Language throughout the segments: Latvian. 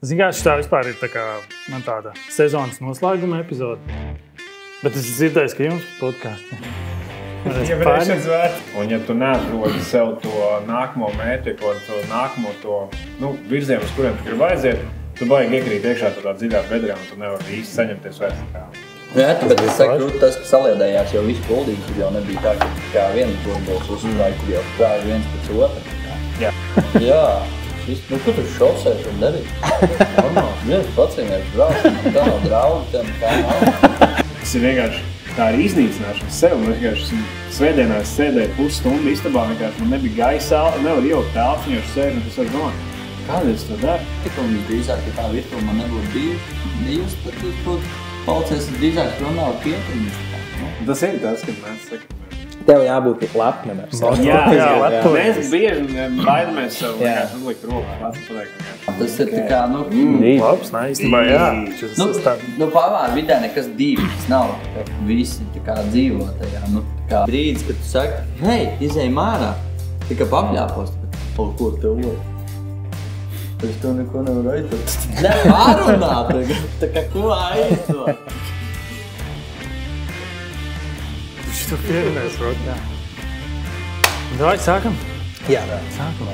Zināms, tā vispār ir tā kā, man tāda sezonas noslēguma epizode. Bet es dzirdēju, ka jums podkāstī. Un ja tu neatrodi sev to nākamo mērķi, to nākamo virzienu, uz kuriem tu gribi aiziet, tu baigi iekrīt iekšā tādā dziļā bedrē, un tu nevari īsti saņemties vairs. Jā, bet es saku, tas, ka saliedējās jau visu kuldīgi, tur jau nebija tā, ka kā viens burbulis uzstrāja, kur jau gāja viens pēc otra. Jā. Jā. Nu, kur tur šosēs un darīt? Normāli, viens pacīmies brauc, tā nav draugi, tā nekā nav. Tas ir vienkārši, tā ir iznīcināšana sev. Man vienkārši svētdienā es sēdēju pusstundu istabā, vienkārši man nebija gaisa, nevar ielikt telpas, un jau sēž, un tas var domāt, kādēļ es to daru? Un visdrīzāk, ja tā virtuve man nebūtu bijusi, tad tas būtu palicies drīzāk prom nav pietumis. Tas ir tas, kad mēs sakam. Tev jābūt tik lepnam ar sevi. Jā. Mēs bieži baidamies sev vienkārši uzlikt roku. Tas ir tā kā, Labs, īstenībā, jā. Pavāra vidē nekas dīvīgs nav, ka visi tā kā dzīvo tajā. Kā brīdis, kad tu saki, hei, izej mārā, tikai papļāpos, ko tev vajag? Es to neko nevaru aizdot. Ne, pārunāt tagad, tā kā ko aizdot? Tu pievienojies, jā. Davai, sākam? Jā, sākam.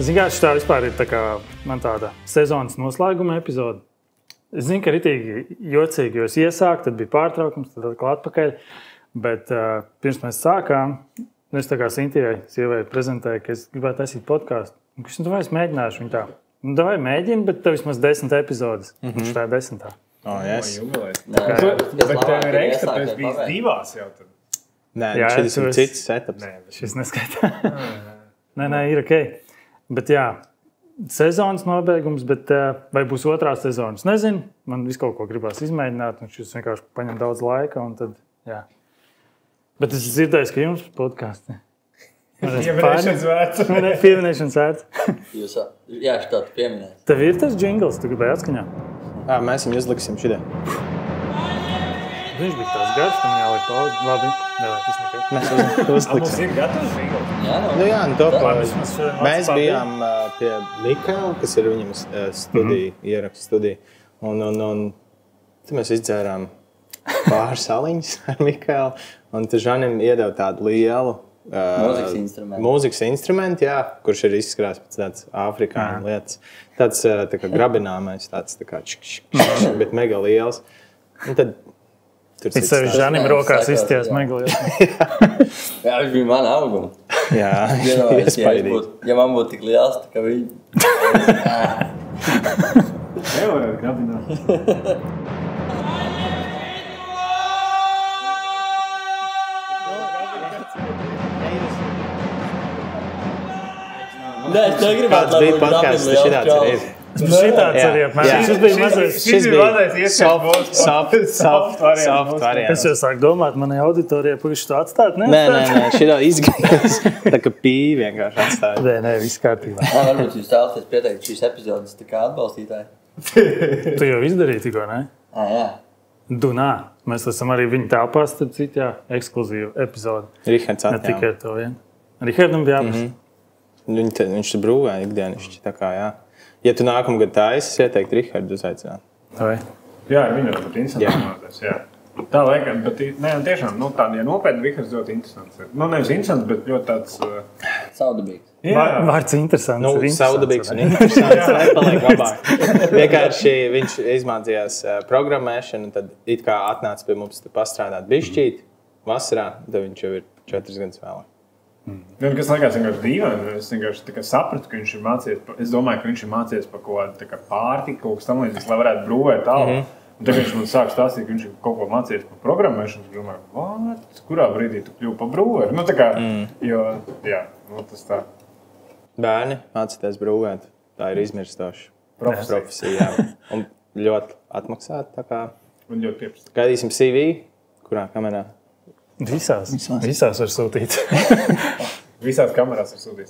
Zināms, tā vispār ir tā kā, man tāda sezonas noslēguma epizode. Es zinu, ka ritīgi jocīgi, jo es iesāku, tad bija pārtraukums, tad atkal atpakaļ. Bet pirms mēs sākām, es tā kā Sintijai, sievai prezentēju, ka es gribētu taisīt podkāstu. Un kas, davai es mēģināšu viņu tā. Davai mēģini, bet tev vismaz 10 epizodes. Viņš tā ir 10. Bet reiks, tad es biju divās jau tad. Nē, šis ir cits setups. Nē, šis neskaitā. Nē, ir ok. Bet jā, sezonas nobeigums, bet vai būs otrā sezonas, nezinu. Man visu kaut ko gribās izmēģināt, un šis vienkārši paņem daudz laika, un tad, jā. Bet es dzirdēju, ka jums podkāsti. Pieminēšanas vērts. Pieminēšanas vērts. Jā, šitā tu pieminēji. Tev ir tas džingls, tu gribēji atskaņā? Mēs viņu uzliksim šitā. Viņš bija tās garš, ka man jāliek pauzi. Labi, tas nekad. Mēs uzliksim. Mums ir gatavs džingls? Jā, mēs bijām pie Mikaela, kas ir viņam studija, ierakstu studija. Un tad mēs izdzērām pāris saliņas ar Mikaelu. Un tad Žanim iedeva tādu lielu mūzikas instrumentu, jā, kurš ir izskrās pēc tāds afrikāņu lietas. Tāds tā kā grabināmais, tāds tā kā bet mega liels. Un tad Es sevi Žanim rokās izties mega liels. Jā, viņš bija mana auguma. Jā, ja man būtu tik liels, tā kā viņi. Nevarētu grabināt. Nē, es negribētu, lai būtu grabina liels. Šitāds arī apmēram. Šis bija mazais soft variants. Es jau sāku domāt, manai auditorijai pagaši to atstāt, ne? Nē, šitā izgājās. Tā kā pī vienkārši atstāt. Nē, viss kārtībā. Varbūt jūs tālāties pieteikt šīs epizodes tā kā atbalstītāji. Tu jau izdarīji tikko, ne? Jā. Dunā. Mēs esam arī viņa telpās, tad citā ekskluzīva epizode. Rihards Ne tikai to vien. Rihardam bija jāpast. Viņš te brūvē ikdienišķi, tā kā jā. Ja tu nākamgad taisi, es ieteiktu Rihardu uzaicināt. Vai? Jā, viņam būtu interesanti. Jā. Tā laikam, bet tiešām, tāda, ja nopietni Rihards ļoti interesants. Nevis interesants, bet ļoti tāds... Saudabīgs. Vārds interesants. Saudabīgs un interesants. Paliek labāk. Vienkārši viņš izmācījās programmēšanu, tad it kā atnāca pie mums pastrādāt bišķīt vasarā, tad viņš jau ir 4 gadus vēlāk. Kas liekas vienkārši dīvaini, es vienkārši sapratu, ka viņš ir mācījies, es domāju, ka viņš ir mācījies par kaut kādu pārtiku, kaut kas tam līdzīgs, lai varētu brūvēt tālu. Un tagad viņš man sāk stāstīt, ka viņš ir kaut ko mācījies par programmēšanu, es domāju, kurā brīdī tu kļuvi par brūvēru? Jo, jā, tas tā. Bērni mācīties brūvēt, tā ir izmirstoša profesija. Un ļoti atmaksāta, tā kā. Un ļoti pieprasīta. Gaidīsim CV, kurā kamerā? Visās var sūtīt. Visās kamerās var sūtīt.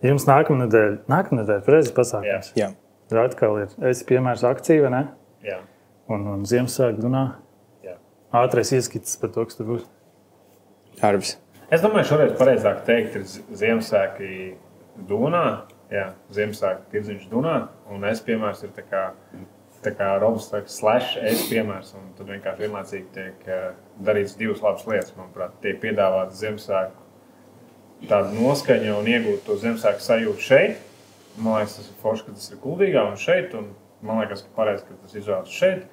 Jums nākamnedēļ prezes pasākums. Jā. Atkal ir, esi piemērs akcija, vai ne? Jā. Un Ziemassvētku Dunā. Jā. Ātrais ieskats par to, kas tur būs. Harbs. Es domāju, šoreiz pareizāk teikt ir Ziemassvētki Dunā. Ziemassvētku tirdziņš Dunā, un es piemērs ir tā kā Robs / es piemērs, un tad vienkārši vienlaicīgi tiek darīts divas labas lietas, manuprāt, tiek piedāvāts Ziemassvētku tādu noskaņu un iegūt to Ziemassvētku sajūtu šeit. Man liekas, tas ir forši, ka tas ir Kuldīgā un šeit, un man liekas, ka pareizi, ka tas izvēlas šeit.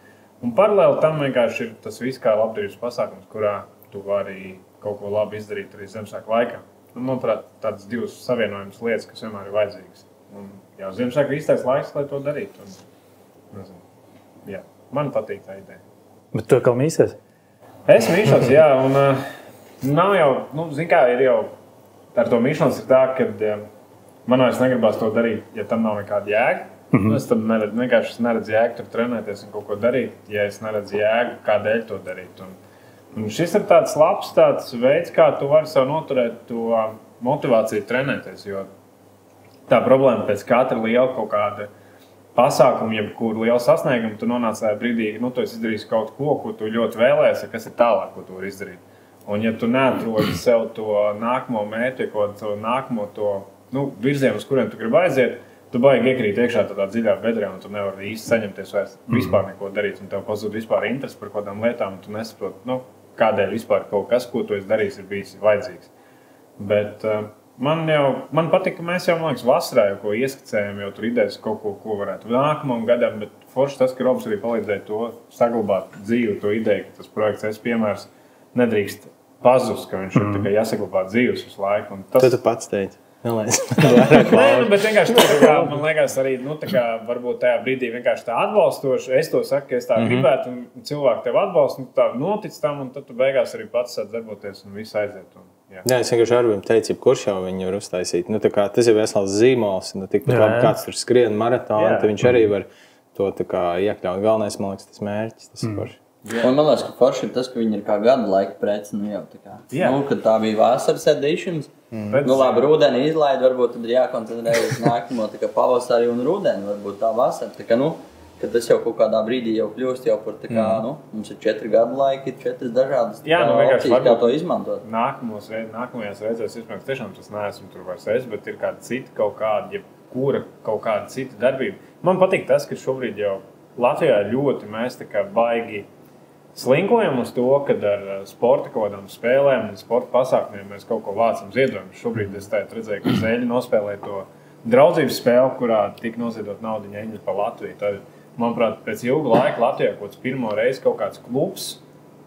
Un paralēli tam vienkārši ir tas viss kā labdarības pasākums, kurā tu vari kaut ko labi izdarīt arī Ziemassvētku laikā. Un, manuprāt, tādas divas savienojamas lietas, kas vienmēr ir vajadzīgas. Un, Ziemassvētku ir īstais laiks, lai to darītu. Un, nezinu, man patīk tā ideja. Bet tu kā mīsies? Es mīšos, un nav jau, zin kā, ir jau ar to mīšanos ir tā, ka man vairs negribās to darīt, ja tam nav nekāda jēga. Es tam vienkārši neredzu jēgu tur trenēties un kaut ko darīt, ja es neredzu jēgu, kādēļ to darīt. Un šis ir tāds labs veids, kā tu vari sev noturēt to motivāciju trenēties, jo tā problēma pēc katra liela kaut kāda pasākuma, jebkuru lielu sasniegumu, tu nonāc tajā brīdī, tu esi izdarījis kaut ko tu ļoti vēlējies, kas ir tālāk, ko tu vari izdarīt. Un ja tu neatrodi sev to nākamo mērķi, to nākamo virzienu, uz kuriem tu gribi aiziet, tu baigi iekrīt iekšā tādā dziļā bedrē, un tu nevari īsti saņemties vairs vispār neko darīt, un tev pazūd vispār interesi par kādām lietām, un tu nesaproti, kādēļ vispār kaut kas, ko tu esi darījis, ir bijis vajadzīgs. Bet man patīk, ka mēs jau, man liekas, vasarā jau ko ieskicējam, jau tur idejas kaut ko varētu nākamam gadam, bet forši tas, ka Robs arī palīdzēja to saglabāt dzīvu, to ideju, ka tas projekts es piemērs nedrīkst pazust, ka viņš ir tikai jāsaglabāt dzīves visu laiku. Un tas... Tu pats teici. Nē, bet vienkārši man liekas arī, varbūt tajā brīdī vienkārši tā atbalstoši. Es to saku, ka es tā gribētu, un cilvēki tev atbalsta, un tā notic tam, un tad tu beigās arī pats sāc darboties un viss aiziet. Es vienkārši Arvim teicu, kurš jau viņu var uztaisīt. Tas ir vesels zīmols, tikpat labi kāds tur skrien maratonu, tad viņš arī var to iekļaut. Galvenais, man liekas, tas mērķis, tas ir forši. Un man liekas, ka forši ir tas, ka viņi ir kā gada laika preci, kad tā bija vasaras editions. Labi, rudeni izlaid, varbūt tad ir jākoncentrējas uz nākamo pavasari un rudeni, varbūt tā vasara. Kad tas jau kaut kādā brīdī jau kļūst jau par mums ir 4 gadu laiki, 4 dažādas opcijas, kā to izmantot. Nākamajās reizēs, iespējams, tiešām tas neesmu tur vairs es, bet ir kāda cita kaut kāda, jebkura kaut kāda cita darbība. Man patīk tas, ka šobrīd jau Latvijā ļoti mēs baigi slinkojam uz to, kad ar sporta kaut kādām spēlēm un sporta pasākumiem mēs kaut ko vācam ziedojumus. Šobrīd es redzēju, ka Zeļi nospēlēja to draudzības spēli, kurā tika noziedot naudu ņēņi pa Latviju. Tad, manuprāt, pēc ilga laika Latvijā pirmo reizi kaut kāds klubs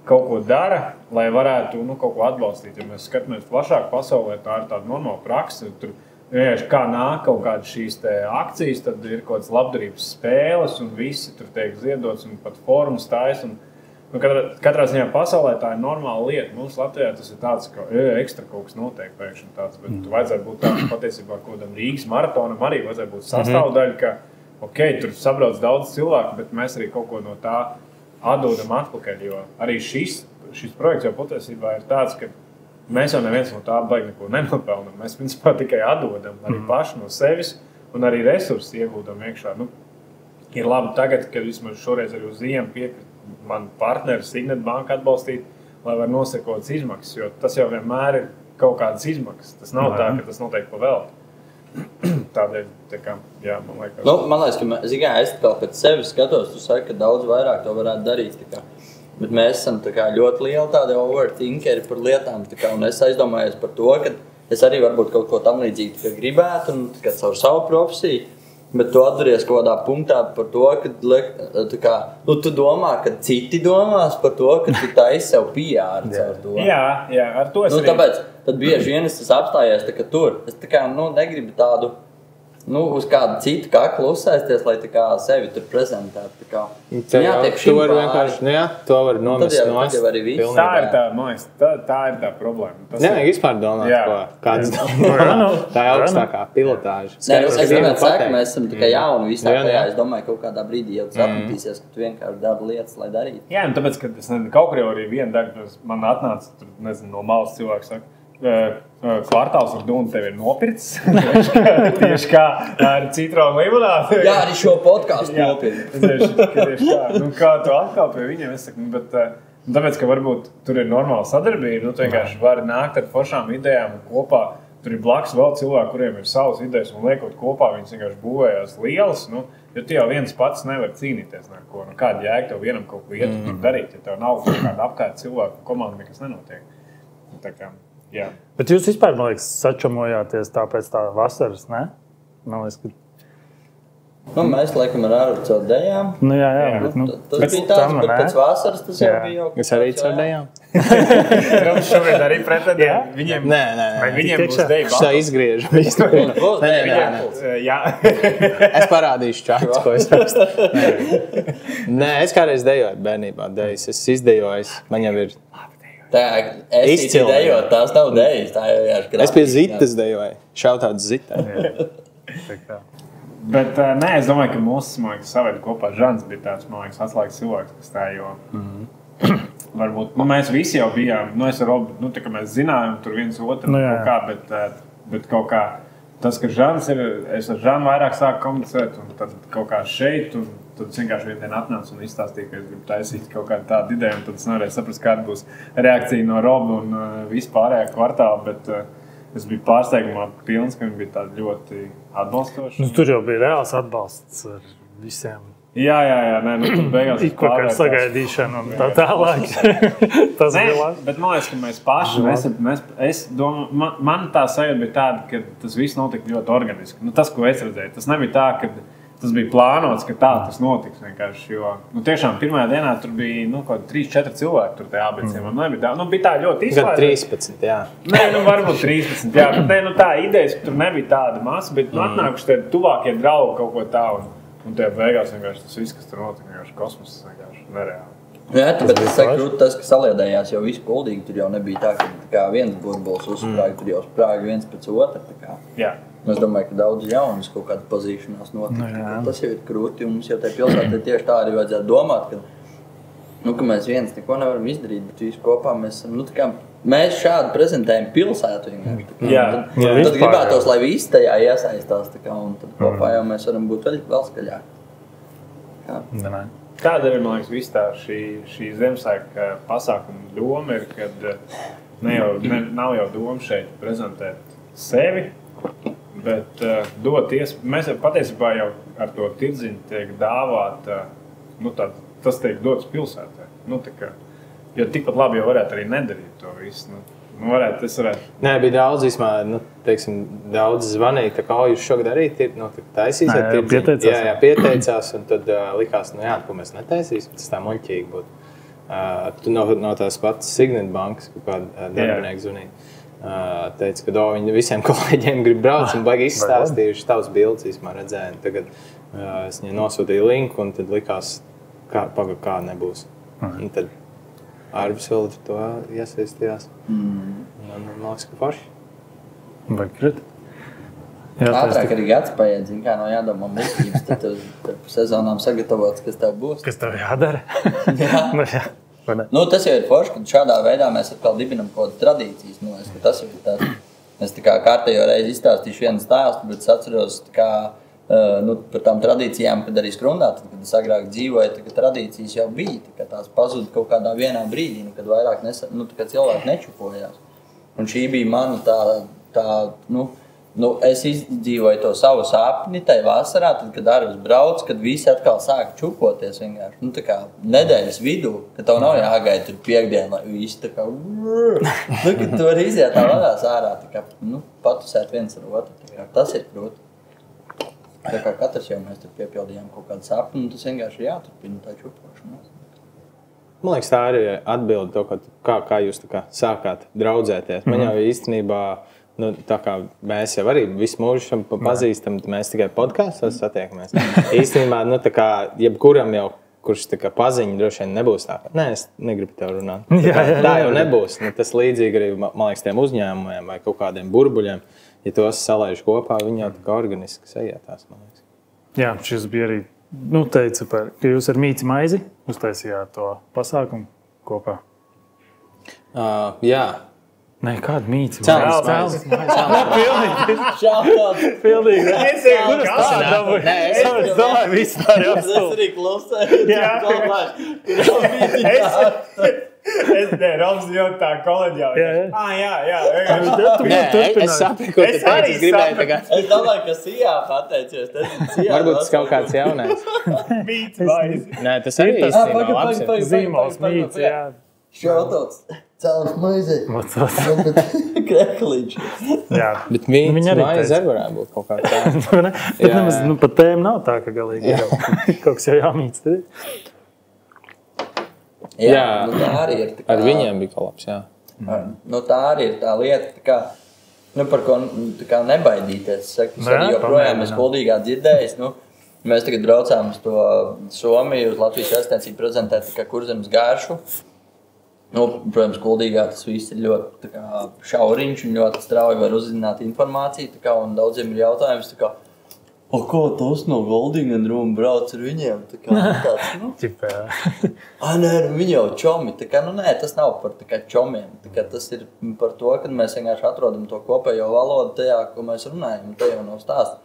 kaut ko dara, lai varētu kaut ko atbalstīt. Ja mēs skatāmies plašāk pasaulē, tā ir tāda normāla praksa. Tur vienkārši kā nāk kaut kādas šīs akcijas, tad ir kaut kādas labdarības spēles un visi tur tiek ziedots un pat formas taisa. Katrā ziņā pasaulē tā ir normāla lieta. Mums Latvijā tas ir tāds, ka ekstra kaut kas notiek pēkšņi tāds, bet vajadzētu būt tāds patiesībā kaut kādam Rīgas maratonam arī vajadzētu būt sastāvdaļa, ka tur sabrauc daudz cilvēku, bet mēs arī kaut ko no tā atdodam atpakaļ, jo arī šis projekts jau patiesībā ir tāds, ka mēs jau neviens no tā baigi neko nenopelnam. Mēs principā tikai atdodam arī paši no sevis un arī resursus iegūdam iekšā. Ir labi tagad, kad vismaz šoreiz arī uz ziemu piekrīt man partneri Signet banka atbalstīt, lai var nosekotas izmaksas, jo tas jau vienmēr ir kaut kādas izmaksas. Tas nav tā, ka tas notiek pa velti. Tādēļ, man liekas. Man liekas, ka es pēc sevis skatos, tu saki, ka daudz vairāk to varētu darīt. Bet mēs esam ļoti lieli tādi overthinkeri par lietām, un es aizdomājos par to, ka es arī varbūt kaut ko tam līdzīgi gribētu, un caur savu profesiju. Bet tu atveries kaut kādā punktā par to, ka tu domā, ka citi domās par to, ka tu taisi sev PR caur to. Jā, ar to es arī. Tāpēc tad bieži vien es apstājies tur. Es negribu tādu, uz kādu citu kaklu uzsēsties, lai sevi tur prezentētu. To var vienkārši, to var nomest nost. Tā ir tā, man liekas, tā ir tā problēma. Nevajag vispār domāt, kāds domā. Tā ir augstākā pilotāža. Es gribētu saka, mēs esam tikai jauni visā tajā. Es domāju, kaut kādā brīdī jau atmatīsies, ka tu vienkārši dari lietas, lai darītu. Jā, un tāpēc, ka kaut kur jau arī viena daļa, man atnāca, no malas cilvēks saka, kvartāls ar Dunu tevi ir nopircis. Tieši kā ar citronu limonādi. Jā, arī šo podcastu nopircis. Tieši kā. Kā tu atkal pie viņiem, es saku, bet tāpēc, ka varbūt tur ir normāla sadarbība, tu vienkārši vari nākt ar foršām idejām un kopā tur ir blakus vēl cilvēki, kuriem ir savas idejas un liekot kopā, viņas vienkārši būvējās lielas, nu, jo tu jau viens pats nevar cīnīties ar ko. Nu, kāda jēga tev vienam kaut ko ietu darīt, ja tev nav kaut kāda apkārt cilvēku komanda, nekas nenotiek. Tā kā, jā. Bet jūs vispār, man liekas, sačamojāties tāpēc tā vasaras, ne? Man liekas, ka... Nu, mēs laikam ar Āru caur dejām. Nu, jā. Bet, nu, tas bija tāds, bet pēc vasaras tas jau bija jau. Es arī caur dejām. Rams šobrīd arī pretendē. Viņiem, Nē. Viņiem būs deja Šitā izgriežu. Jā. Es parādīšu čats, ko es rakstu. Nē, es kādreiz dejoju bērnībā dejas. Es izdejoju, man jau ir... Tā, es dejot, tās nav dejas, tā jau jāši Es pie Zitas dejoju. Šautāts Zitai. Bet nē, es domāju, ka mūsu saved kopā Žans bija tāds, man liekas, atslēgas cilvēks, kas tā, jo varbūt, nu, mēs visi jau bijām, nu, es ar Robu, nu, tā kā mēs zinājām tur viens otru kaut kā, bet kaut kā tas, ka Žans ir, es ar Žanu vairāk sāku komunicēt, un tad kaut kā šeit, un tad es vienkārši vien dienu atnācu un izstāstīju, ka es gribu taisīt kaut kādu tādu ideju, un tad es nevarēju saprast, kāda būs reakcija no Roba un vispārējā kvartāla, bet es biju pārsteigumā pilns, ka viņi bija tādi ļoti atbalstoši. Nu, tur jau bija reāls atbalsts ar visiem. Jā, nē, nu tur beigās Kaut kā sagaidīšana un tā tālāk. Tas bija labi. Bet man liekas, ka mēs paši, es domāju, man tā sajūta bija tāda, ka tas viss notika ļoti organiski. Nu, tas, ko es redzēju, tas nebija tā, ka tas bija plānots, ka tā tas notiks vienkārši, jo, nu, tiešām pirmajā dienā tur bija, nu, kaut 3-4 cilvēki tur tajā abeciem, un nebija tā, nu, bija tā ļoti izslēdza. Gan 13, jā. Nē, nu, varbūt 13, jā, bet nē, nu, tā idejas, ka tur nebija tāda masa, bet, nu, atnākuši tie tuvākie draugi kaut ko tā, un tie beigās vienkārši tas viss, kas tur notika, vienkārši kosmos, vienkārši nereāli. Jā, bet es saku, tas, ka saliedējās jau visu kuldīgi, tur jau nebija tā, ka viens burbulis uzsprāga, tur jau sprāga viens pēc otra, tā kā. Jā. Es domāju, ka daudz jaunas kaut kāda pazīšanās notika. Tas jau ir krūti, un mums jau tajā pilsētā tieši tā arī vajadzētu domāt, ka mēs viens neko nevaram izdarīt, bet visi kopā mēs esam, nu, tā kā mēs šādi prezentējam pilsētu vienkārši. Tad gribētos, lai visi tajā iesaistās, tā kā, un tad kopā jau mēs varam būt vēl skaļāk. Kāda ir, man liekas, viss tā šī Ziemassvētku pasākuma doma ir, kad nav jau doma šeit prezentēt sevi, bet mēs patiesībā jau ar to tirdziņu tiek dāvāt, nu, tas tiek dots pilsētā. Nu, jo tikpat labi jau varētu arī nedarīt to visu. Nē, bija daudz, daudz zvanīja, tā kā jūs šogad arī taisīsiet tirdziņu. Jā, pieteicās, un tad likās, ko mēs netaisīsim, tas tā muļķīgi būtu. Tu no tās pats Signet bankas, kaut kāda darbinieka zvanīja. Teica, ka viņi visiem kolēģiem grib braukt un baigi izstāstījuši tavas bildes, vismā redzēju. Tagad es viņai nosūtīju linku un tad likās, kā nebūs. Un tad Arvis vēl ar to iesaistījās. Man liekas, ka forši. Vai krit? Ātrāk arī gads paiet, zin kā, nav jādomā muļķības, tad sezonām sagatavots, kas tev būs. Kas tev jādara? Jā. Nu, tas jau ir forši, ka šādā veidā mēs atkal dibinam kaut kādas tradīcijas. Nu, tas jau ir tāds. Es tā kā kārtējo reizi izstāstīšu vienu stāstu, bet es atceros par tām tradīcijām, kad arī Skrundā, tad, kad es agrāk dzīvoju, tad tradīcijas jau bija. Tās pazuda kaut kādā vienā brīdī, kad vairāk cilvēki nečupojās. Un šī bija mana es izdzīvoju to savu sapni tai vasarā, tad, kad Arvis brauc, kad visi atkal sāka čupoties vienkārši. Nu, tā kā nedēļas vidū, kad tev nav jāgaida tur piekdienu, lai visi tā kā kad tu vari iziet tā vadās ārā, tā kā, patusēt viens ar otru. Tā kā, tas ir krūti. Tā kā katrs jau mēs tur piepildījām kaut kādu sapni, un tas vienkārši ir jāturpina tā čupošanās. Man liekas, tā arī atbilda to, kā jūs tā kā sākāt draudzēties. Man jau īstenībā tā kā mēs jau arī visu mūžu pazīstam, mēs tikai podkāstos satiekamies. Īstenībā, tā kā jebkuram jau, kurš tā kā paziņa, droši vien nebūs tā, ka nē, es negribu tev runāt. Tā jau nebūs. Tas līdzīgi arī, man liekas, tiem uzņēmumiem vai kaut kādiem burbuļiem, ja tos salaiž kopā, viņi jau tā kā organiski sajietās, man liekas. Jā, šis bija arī, teica, ka jūs ar Mīci Maizi uztaisījāt to pasākumu kopā. Jā. Nē, kāda mīts. Cēlnis. Pilnīgi. Es domāju, viss tā ir Es arī klausēju. Roms jau tā koleģiāli. Jā. Es saprotu, ko tu teici. Es gribēju tagad. Es domāju, ka Sijā pateicies. Varbūt tas kaut kāds jaunais. Mīts vairs. Nē, tas arī īstenībā labs ir. Zīmols mīts, jā. Šautots. Cēlnis maizē. Krekliņš. Jā. Bet mīts Viņi arī maize teica. arī varētu būt kaut kā tā. Bet nemaz, pat tēma nav tā, ka galīgi kaut kas jau jāmīts. Jā, nu tā arī ir. Ar viņiem bija kolabs, jā. Nu tā arī ir tā lieta, tā kā, nu par ko tā kā nebaidīties. Es saku, es arī joprojām esmu Kuldīgā dzirdējis, nu, mēs tagad braucām uz to Somiju, uz Latvijas aizstācību prezentēt tā kā Kurzemes gāršu. Nu, protams, Kuldīgā tas viss ir ļoti tā kā šauriņš un ļoti strauji var uzzināt informāciju, tā kā, un daudziem ir jautājums, tā kā, ko tas no Goldinga Rūma brauc ar viņiem? Tā kā, tāds, nu, nē, viņi jau čomi, tā kā, nu nē, tas nav par tā kā čomiem, tā kā tas ir par to, kad mēs vienkārši atrodam to kopējo valodu tajā, ko mēs runājam, tā jau nav stāsts.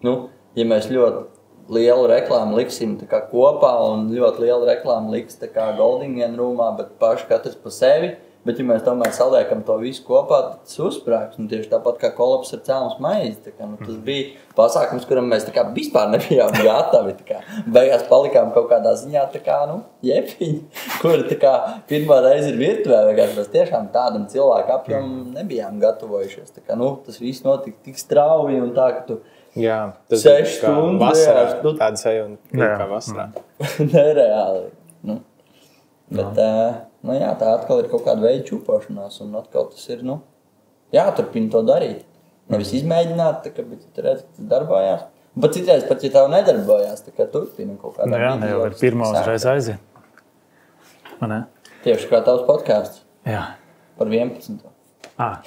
Nu, ja mēs ļoti lielu reklāmu liksim tā kā kopā un ļoti lielu reklāmu liks tā kā Goldinga Rūmā, bet paši katrs pa sevi, bet ja mēs tomēr saliekam to visu kopā, tad tas uzsprāgs. Un tieši tāpat kā kolabs ar Cēlnis maizi. Tā kā, nu, tas bija pasākums, kuram mēs tā kā vispār nebijām gatavi. Tā kā. Beigās palikām kaut kādā ziņā tā kā, nu, jepiņi, kuri tā kā pirmā reize ir virtuvē. Vienkārši mēs tiešām tādam cilvēku apjomam nebijām gatavojušies. Tā kā, nu, tas viss notika tik strauji un tā, ka tu Jā, tas 6 stundas. Vasarā, Nu, tāda sajūta kā vasarā. nereāli. Nu. Bet, nu jā, tā atkal ir kaut kāda veida čupošanās, un atkal tas ir, nu, jāturpina to darīt. Nevis izmēģināt, tā kā, bet tu redzi, ka tas darbojās. Bet citreiz pat, ja tev nedarbojās, tā kā turpina kaut kādā. Nu jā, jau ir pirmā uzreiz aiziet. Man ne? Tieši kā tavs podcasts Jā. par 11.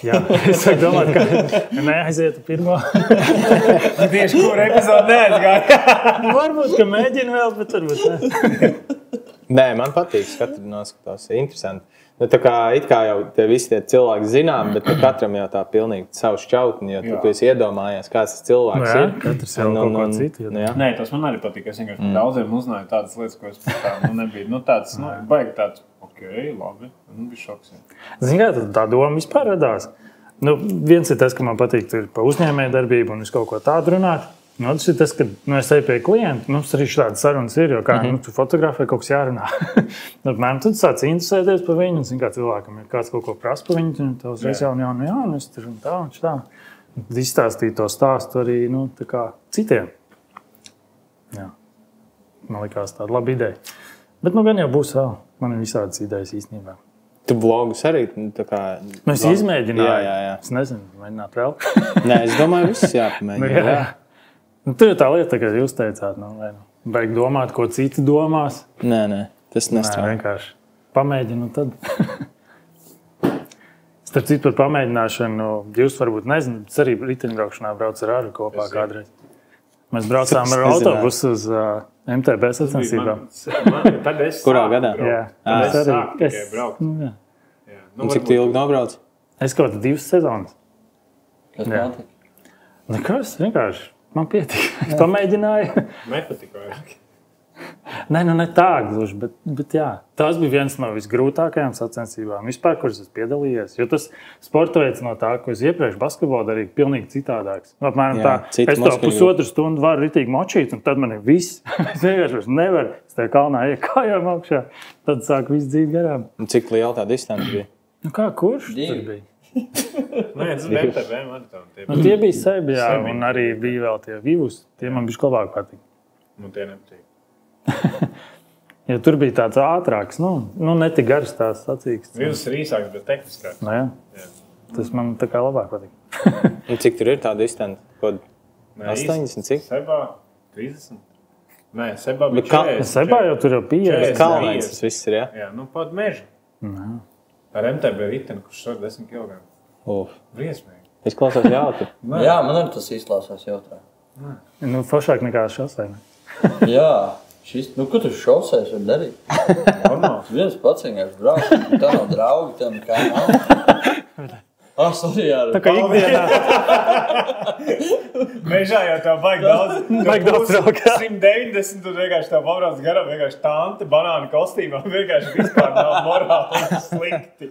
Jā, es domāju, ka neaizietu pirmo. Tieši kur epizodu neaizgāja. Varbūt, ka mēģinu vēl, bet varbūt ne. Nē, man patīk, katru noskatās. Interesanti. Nu, tā kā it kā jau te visi tie cilvēki zinām, bet katram jau tā pilnīgi savu šķautni, jo tu esi iedomājies, kāds tas cilvēks ir. Katrs jau kaut ko citu. Nē, tas man arī patīk. Es vienkārši daudziem uzzināju tādas lietas, ko es tā, nu, nebija. Nu, tāds, nu, baigi tāds, labi. Nu, bija šoks. Zini, kā tā doma vispār radās? Nu, viens ir tas, ka man patīk pa uzņēmēju darbību un es kaut ko tādu runāt. Nu, otrs ir tas, ka es eju pie klienta. Mums arī šādas sarunas ir, jo kā tu fotografē, kaut kas jārunā. Man tad sāc interesēties par viņu. Un, kā cilvēkam ir kāds kaut ko prasa par viņu, un tev uzreiz jau es tur un tā. Izstāstīt to stāstu arī nu, tā kā citiem. Jā. Man likās tāda laba ideja. Bet nu gan jau būs vēl. Man ir visādas idejas īstenībā. Tu blogus arī tā kā... Es izmēģināju. Jā. Es nezinu, mēģināt vēl. Nē, es domāju, viss jāpamēģina. Jā. Nu, tur ir tā lieta, ka jūs teicāt, vajag domāt, ko citi domās. Nē, tas nestrādā. Nē, vienkārši pamēģinu tad. Starp citu par pamēģināšanu, jūs varbūt nezināt, es arī riteņbraukšanā braucu ar Aru kopā kādreiz. Mēs braucām ar autobusu uz MTB sacensībām. Kurā gadā? Jā, es sāku tikai braukt. Jā. Un cik tu ilgi nobrauc? Es kaut kādā 2 sezonas. Kas notika? Nekas, vienkārši. Man pietika. Es pamēģināju. Nepatika vairāk. Ne tā gluži, bet jā. Tas bija viens no visgrūtākajām sacensībām vispār, kuras es piedalījies. Jo tas sporta veids no tā, ko es iepriekš basketbolu darīju, pilnīgi citādāks. Apmēram tā, es to pusotru stundu varu ritīgi močīt, un tad man ir viss. Es vienkārši nevaru. Es tajā kalnā iekājām augšā. Tad sāk viss dzīt garām. Un cik liela tā distance bija? Nu kā, kurš tur bija? Nē, tas bija MTB maratoni. Nu, tie bija sebi, jā, un arī bija vēl tie vivus. Tie man bišķi labāk patīk. Nu, tie nepatīk. Jo tur bija tāds ātrāks, nu netik garas tās sacīkstas. Vivus ir īsāks, bet tehniskāks. Nu, jā. Tas man tā kā labāk patīk. Un cik tur ir tā distance? Kod 80, cik? Sebā 30. Nē, Sebā bija 40. Sebā jau tur jau 50. Kalnēns tas viss ir, jā? Jā, nu pat meža. Ar MTB riteni, kurš šor 10 kg. Briesmīgi. Es klausos jautru. Jā, man arī tas izklausās jautrā. Nu, foršāk nekā šosei. Jā. Nu, ko tu šosēs var darīt? Normāls. Viens pats vienkārši brauc. Tā nav draugi, tā nekā nav. Sorry, jā. Tā kā ikdienā. Mežā jau tev baigi daudz. Baigi daudz braukā. 190, tu vienkārši tev pabrauc garām, vienkārši tante banāna kostīmā, vienkārši vispār nav morāli slikti.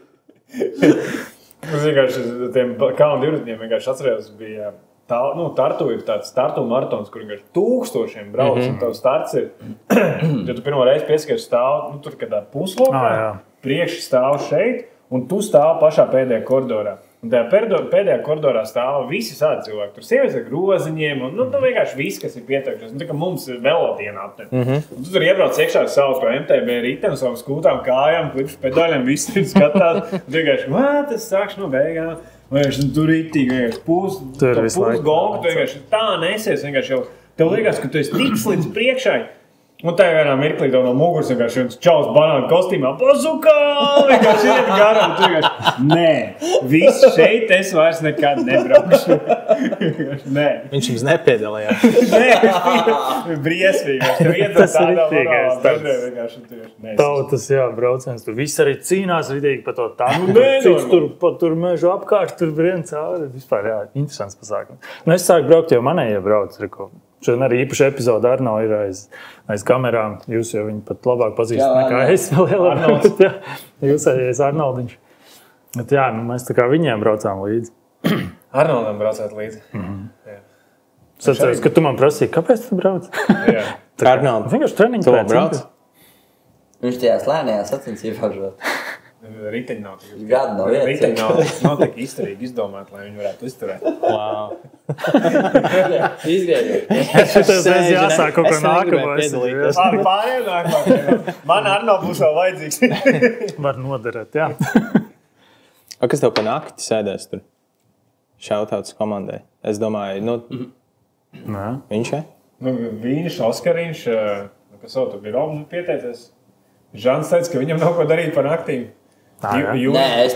Es vienkārši tiem kalnu divritņiem vienkārši atcerējos, bija Tartu ir tāds Tartu maratons, kur vienkārši tūkstošiem brauc, un tev starts ir, ja tu pirmo reizi pieskaries stāv, tur kādā puslokā, priekši stāv šeit, un tu stāv pašā pēdējā koridorā. Un tajā pēdējā koridorā stāv visi sādi cilvēki. Tur sievietes ar groziņiem, un tu vienkārši viss, kas ir pieteikšies. Tā kā mums ir melodiena apteni. Un tu tur iebrauc iekšā ar savu to MTB ritenu, savām skūtām kājām, klipšu pedaļiem, viss ir skatās. Un tu vienkārši, tas sākšu no beigām. Vienkārši tur ritīgi, vienkārši pūs gongu, tu vienkārši tā nesies, vienkārši jau. Tev liekas, ka tu esi tiks līdz priekšai. Un tā vienā mirklī tev no muguras vienkārši viens čaus banāna kostīmā. Bazukā! Vienkārši iet garām. Tu vienkārši, nē, viss šeit es vairs nekad nebraukšu. Nē. Viņš jums nepiedalījās. Nē, briesmīgi. Tev iedod tādā morālā bedrē vienkārši. Tautas, brauciens. Tur viss arī cīnās ritīgi par to tanku. Cits tur mežu apkārt, tur brien cauri. Vispār, interesants pasākums. Es sāku braukt, jo manējie brauc. Šodien arī īpaši epizode Arno ir aiz kamerām. Jūs jau viņu pat labāk pazīstat nekā es vēl Arnolds. Jūs aiz Arnoldiņš. Bet mēs tā kā viņiem braucām līdzi. Arnoldam braucāt līdzi? Es atceros, ka tu man prasīji, kāpēc tu brauc? Jā. Arnolds, vienkārši treniņu pēc. Viņš tajās lēnējās sacensībās brauc. Riteņi nav tik Gadu nav vietas. Riteņi nav tik izturīgi izdomāt, lai viņi varētu izturēt. wow. Izgriežot. Šitais reiz jāsāk kaut ko nākamo. Pārējiem nākamā. Man Arno būs vēl vajadzīgs. Var noderēt, jā. Kas tev pa nakti sēdēs tur? Šautauts komandai. Es domāju, viņš ja? Viņš, Oskariņš, kas vēl tur bija Romu pieteicies. Žans teica, ka viņam nav ko darīt pa naktīm. Nē, es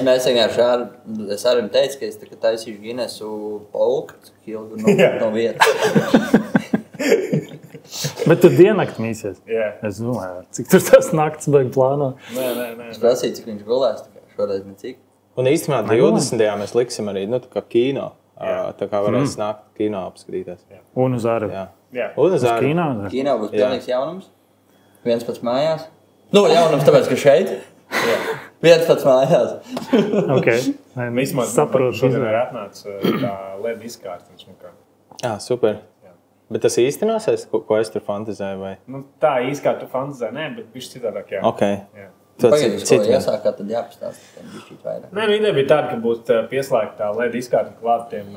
arī teicu, ka es taisīšu Ginesu polku, cik ilgi no vietas. Bet tu diennakt mīsies. Jā. Es domāju, cik tur tas nakts beig plāno. Nē. Es prasīju, cik viņš gulēs, šoreiz necik. Un īstenībā 20. mēs liksim arī, tā kā kino. Tā kā varēs nākt kino apskatīties. Un uz āru. Jā. Un uz āru. Kino būs pilnīgs jaunums. Viens pats mājās. Jaunums tāpēc, ka šeit. Viens pats mājās. Ok. Vismaz šodien ir atnācis tā LED izkārta. Super. Jā. Bet tas īstenosies, ko es tur fantazēju? Vai? Tā īsti kā tu fantazēji, nē, bet bišķi citādāk, jā. Ok. Jā. Pagaidīs, ko jāsāk, tad jāpastāst. Nē, ideja bija tāda, ka būs pieslēgta tā LED izkārta klāt tiem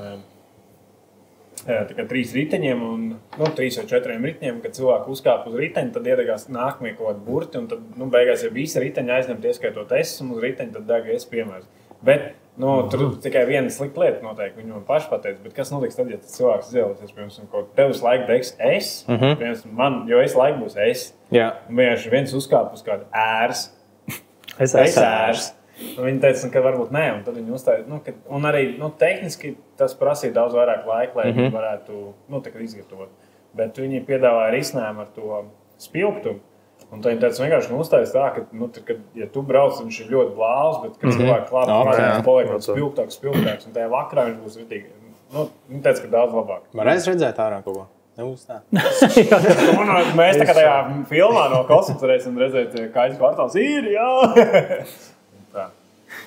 3 riteņiem un 3 vai 4 riteņiem, kad cilvēki uzkāp uz riteņa, tad iedegās nākamie kaut kādi burti, un tad beigās, ja visi riteņi aizņemt, ieskaitot esmu uz riteņa, tad deg es piemērs. Bet tur tikai viena slikta lieta noteikti, viņi man paši pateica, bet kas notiks tad, ja tas cilvēks izvēlēsies, piemēram, ko tevis laika degs es, piemēram, man, jo es laika būs es, un vienkārši viens uzkāp uz kādu ērs, es ērs. Viņi teica, ka varbūt nē, un tad viņi uzstāja, un arī tehniski tas prasīja daudz vairāk laika, lai viņi varētu izgatavot. Bet viņi piedāvāja risinājumu ar to spilgtumu, un tad viņi teica, vienkārši uzstājas tā, ka, ja tu brauc, viņš ir ļoti blāvs, bet, kad cilvēki klāp, paliek spilgtāks, un tajā vakarā viņš būs ritīgi, viņi teica, ka daudz labāk. Varēs redzēt ārā kaut ko? Nebūs tā. Mēs tā kā tajā filmā no kosmosa varēsim redzēt, kā kvartāls ir, jā!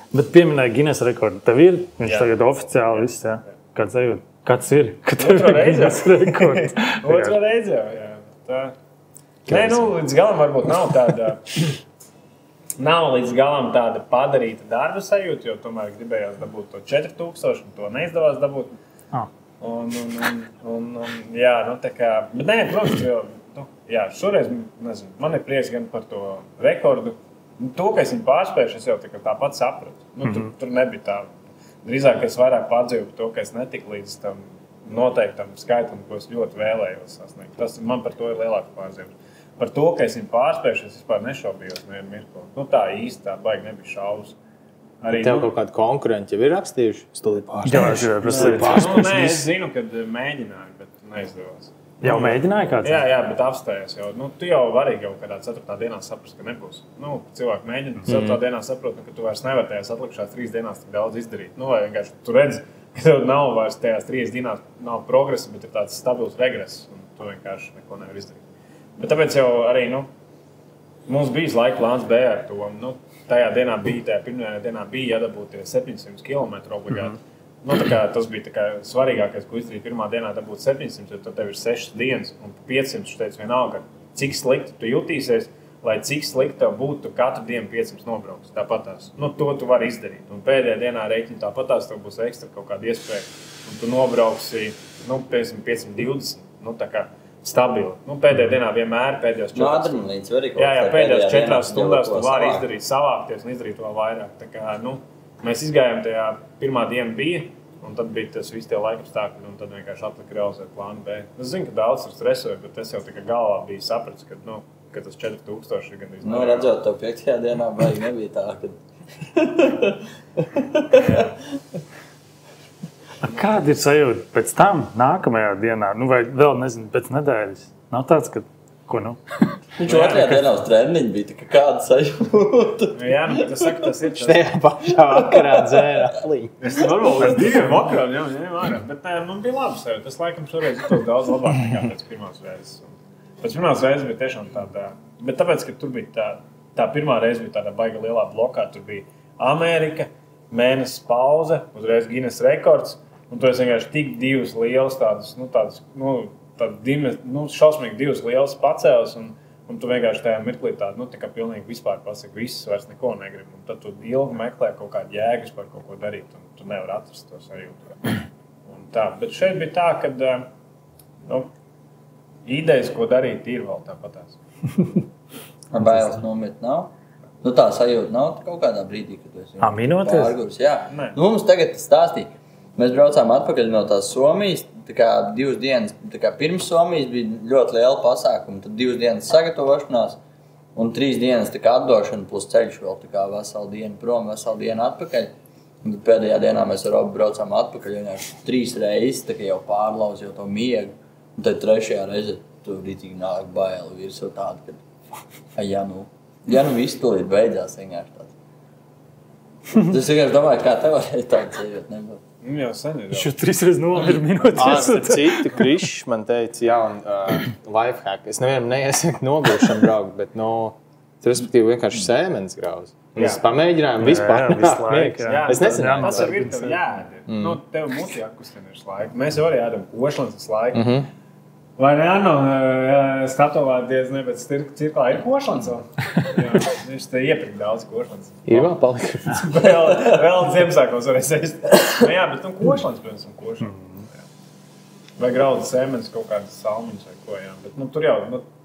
Bet pieminēja Guinness rekordu. Tev ir? Viņš tagad oficiāli viss, jā? Kāds ir? Kāds ir? Kad tev ir Guinness rekords? Otrā reize jau, jā. Nē, līdz galam varbūt nav tāda... Nav līdz galam tāda padarīta darba sajūta, jo tomēr gribējās dabūt to 4000, un to neizdevās dabūt. Jā, tā kā... Bet nē, protams, jo... Jā, šoreiz, nezinu, man ir prieks gan par to rekordu. To, ka es viņu pārspējuši, es jau tāpat sapratu. Tur nebija tā. Drīzāk, es vairāk pārdzīvu to, ka es netiku līdz tam noteiktam skaitam, ko es ļoti vēlējos sasniegt. Tas man par to ir lielāks pārdzīvums. Par to, ka es viņu pārspējuši, es vispār nešaubījos nevienu mirkli. Tā īsti tā baigi nebija šaubas. Tev kaut kādi konkurenti jau ir rakstījuši? Nē, es zinu, kad mēģināju, bet neizdevās. Jau mēģināja kāds? Jā, bet apstājies jau. Tu jau vari jau kādā 4. dienā saprast, ka nebūs. Cilvēki mēģina 4. dienā saprot, ka tu vairs nevar tajās atlikušās 3 dienās tik daudz izdarīt. Vai vienkārši tu redzi, ka tev nav vairs tajās 3 dienās nav progresa, bet ir tāds stabils regress, un tu vienkārši neko nevar izdarīt. Bet tāpēc jau arī, mums bija laika plāns B ar to. Tajā pirmajā dienā bija jādabūt 700 km obligāti. Tas bija svarīgākais, ko izdarīt pirmā dienā, dabūt 700, jo tad tev ir 6 dienas, un 500, tu teici vienalga, cik slikti tu jutīsies, lai cik slikti tev būtu, tu katru dienu 500 nobrauks, tāpatās. To tu vari izdarīt, un pēdējā dienā reiķini tāpatās, tev būs ekstra kaut kāda iespēja, un tu nobrauksi, 520, tā kā stabili. Pēdējā dienā vienmēr, pēdējās 4 stundās tu vari izdarīt, savākties un izdarīt vēl vairāk. Tā kā, mēs izgājām tajā pirmā diena bija, un tad bija tas visi tie laikapstākļi, un tad vienkārši atlika realizēt plānu B. Es zinu, ka daudz ir stresoju, bet es jau tikai galvā biju sapratis, ka tas 4000 ir gandrīz. Redzot to 5. dienā, baigi nebija tā, Kāda ir sajūta pēc tam, nākamajā dienā, vai vēl, nezinu, pēc nedēļas? Nav tāds, ka, Viņš 2. dienā uz treniņu bija tā kāda sajūta. Jā, bet es saku, tas ir tas. Štajā pašā vakarā dzēra apliņu. Es varbūt pēc 2 vakarām, jā, bet bija labi sajūta. Es laikam šoreiz jutos daudz labāk nekā pēc pirmās reizes. Pēc pirmās reizes bija tiešām tāda, bet tāpēc, ka tur bija tā pirmā reize bija tāda baiga lielā blokā, tur bija Amerika, mēnesis pauze, uzreiz Guinness rekords, un tur es vienkārši tik 2 lielas tādas, šausmīgi 2 lielas pacēles, un tu vienkārši tajā mirklī tādu, tā kā pilnīgi vispār pasaka, viss vairs neko negrib, un tad tu ilgi meklē kaut kādu jēgas par kaut ko darīt, un tu nevar atrast to sajūtu. Bet šeit bija tā, ka idejas, ko darīt, ir vēl tāpatās. Bailes nomiet nav? Tā sajūta nav kaut kādā brīdī, kad tu esi pārgurs. Jā. Mums tagad stāstīja. Mēs braucām atpakaļ no tās Somijas, 2 dienas, pirms Somijas bija ļoti liela pasākuma, tad 2 dienas sagatavošanās un 3 dienas atdošana plus ceļš vēl veselu dienu prom, veselu dienu atpakaļ. Un tad pēdējā dienā mēs ar Robu braucām atpakaļ, un 3 reizes jau pārlauz jau to miegu, un tad 3. reize tu rītīgi nāk baili virsū tādu, ka viss tūlīt beidzās vienkārši tāds. Es vienkārši domāju, kā tev varēja tādu sajūt nebūt. Jau sen ir. Šo 3 reizes novēr minūtes. Citu Krišs man teica, lifehack. Es nevienam neiesaku noguršanu braukt, bet, respektīvi vienkārši sēmenes grauz. Es pamēģināju vispār nāk. Es nezinu. Tas ir virtuvi jāēd. Tev muti jākustina visu laiku. Mēs jau arī ēdam košlans visu laiku. Vai ne, skatovāties, bet cirklā ir košlans vēl? Viņš te iepirkt daudz košlans. Ir vēl palikuši. Vēl Ziemassvētkos varēs ēst. Bet košlans, protams, un košlans. Vai graudu sēmenes, kaut kādas salmiņas vai ko, jā. Bet tur jau,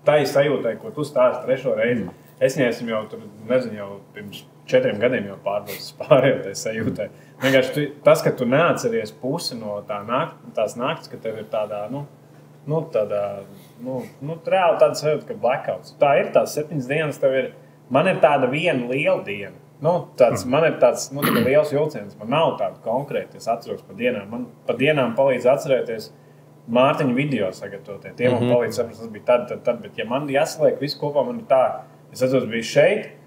tā ir sajūtai, ko tu stāsti 3. reizi. Es neesmu jau tur, nezinu, jau pirms 4 gadiem jau pārbaudas pārējo tai sajūtai. Vienkārši tas, ka tu neatceries pusi no tās nakts, ka tev ir tādā, reāli tāda sajūta, ka blackouts. Tā ir tās 7 dienas, man ir tāda viena liela diena. Man ir tāds liels vilciens, man nav tāda konkrēta, es atceros pa dienām. Man pa dienām palīdz atcerēties Mārtiņa video sagatavotie. Tie man palīdz saprast, tas bija tad, bet ja man jāsaliek visu kopā, man ir tā, es atceros, biju šeit,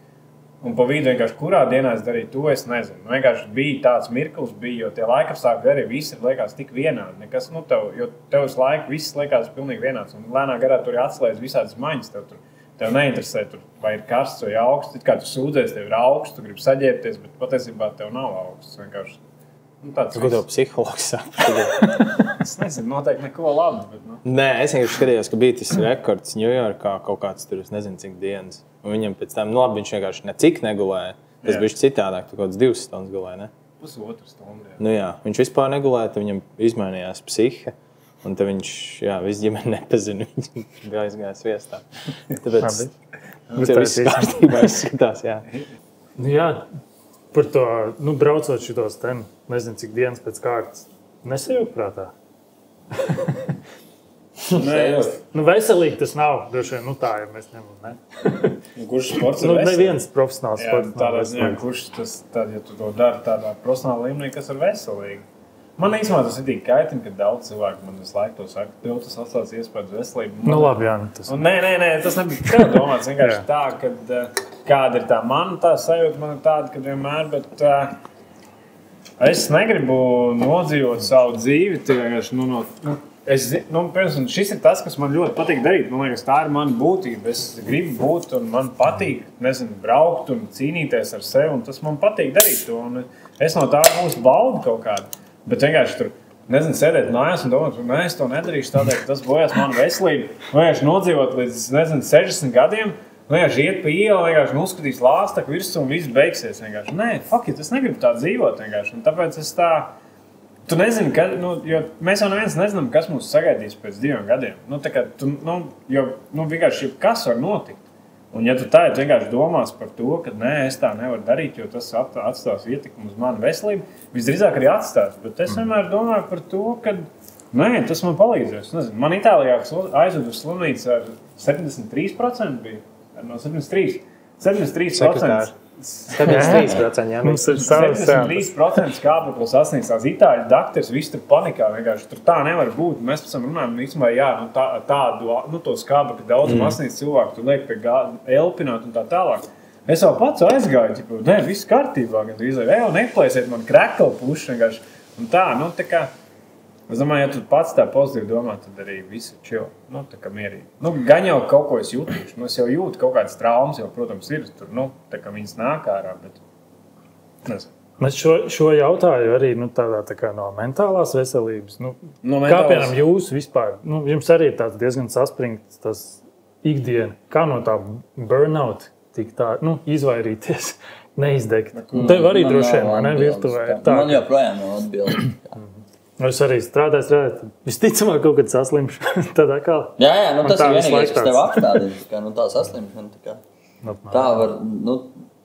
un pa vidu vienkārši kurā dienā es darīju to, es nezinu. Vienkārši bija tāds mirklis, jo tie laikapstākļi arī visi liekas tik vienādi. Nekas, jo tev uz laiku viss liekas pilnīgi vienāds. Un lēnā garā tur ir atslēdz visādas maņas. Tev neinteresē, vai ir karsts vai augsts. It kā tu sūdzēs, tev ir augsts, tu gribi saģērbties, bet patiesībā tev nav augsts. Vienkārši. Ko tev psihologs saka? Es nezinu, noteikti neko labi. Bet, Nē, es vienkārši skatījos, ka bija tas rekords Ņujorkā kaut kāds tur, es nezinu, cik dienas. Un viņam pēc tam, labi, viņš vienkārši necik negulēja. Tas bija citādāk, tu kaut kāds 2 stundas gulēja, ne? 1,5 stundu, jā. Viņš vispār negulēja, tad viņam izmainījās psihe. Un tad viņš, viss ģimeni nepazina, viņš bija aizgājis viestā. Tāpēc tur viss kārtībā izskatās, jā. Jā, par to, braucot šitos nezinu, cik dienas pēc kārtas, nesajūt prātā? Veselīgi tas nav, droši vien, tā, ja mēs ņemam, ne? Kurš sports ir veselīgi? Neviens profesionāls sports nav veselīgi. Kurš tas, tad, ja tu to dari tādā profesionālā līmenī, kas ir veselīgi. Man īstenībā tas ir tik kaitina, ka daudz cilvēku man visu laiku to saka, tev tas atstās iespējas veselību. Nu, labi, jā. Tas... Nē, tas nebija tev domāts. Vienkārši tā, kad kāda ir tā mana tā sajūta, man ir tāda, ka vienmēr, bet es negribu nodzīvot savu dzīvi. Piemēram, šis ir tas, kas man ļoti patīk darīt. Man liekas, tā ir mana būtība. Es gribu būt un man patīk, braukt un cīnīties ar sevi, un tas man patīk darīt to. Un es no tā būs baudu kaut kādu. Bet vienkārši tur, sēdēt mājās un domāt, es to nedarīšu tādēļ, ka tas bojās manu veselību. Vienkārši nodzīvot līdz, 60 gadiem, vienkārši iet pa ielu, vienkārši uzskatīs lāstaku virsmu un viss beigsies. Vienkārši. Nē, fuck it, es negribu tā dzīvot vienkārši. Un tāpēc es tā, tu nezini, jo mēs jau neviens nezinām, kas mūs sagaidīs pēc 2 gadiem. Vienkārši kas var notikt. Un ja tu tā vienkārši domās par to, ka nē, es tā nevaru darīt, jo tas atstās ietekmi uz manu veselību, visdrīzāk arī atstās. Bet es vienmēr domāju par to, ka nē, tas man palīdzēs. Man Itālijā aizvedu uz slimnīcu ar 73% bija. No 73%. 73%. 73%, jā. Mums ir savs, 73% skābeklis sasniegts tās itāļu dakteris, visi tur panikā vienkārši. Tur tā nevar būt. Mēs pēc tam runājam, īstenībā, jā, tādu to skābekli daudz masnīgs cilvēku, tu liek pie elpināt un tā tālāk. Es jau pats aizgāju, tipu, nē, viss kārtībā, gan izlaidu, neplēsiet man krekli puši vienkārši. Un tā, tā kā, es domāju, ja tu pats tā pozitīvi domā, tad arī viss ir chill, tā kā mierīgi. Gan jau kaut ko es jūtīšu, es jau jūtu kaut kādas traumas, jau, protams, ir tur, tā kā viņas nāk ārā, bet nezinu. Es šo jautāju arī tādā tā kā no mentālās veselības. Kā piemēram jūs vispār, jums arī ir tāds diezgan saspringts tas ikdiena, kā no tā burnout tik tā, izvairīties, neizdegt. Tev arī droši vien, ne, virtuvē ir tā. Man joprojām nav atbildi. Es arī strādāju, visticamāk kaut kad saslimšu. Tad atkal. Jā, tas ir vienīgais, kas tev apstādina, tā saslimšana. Tā var,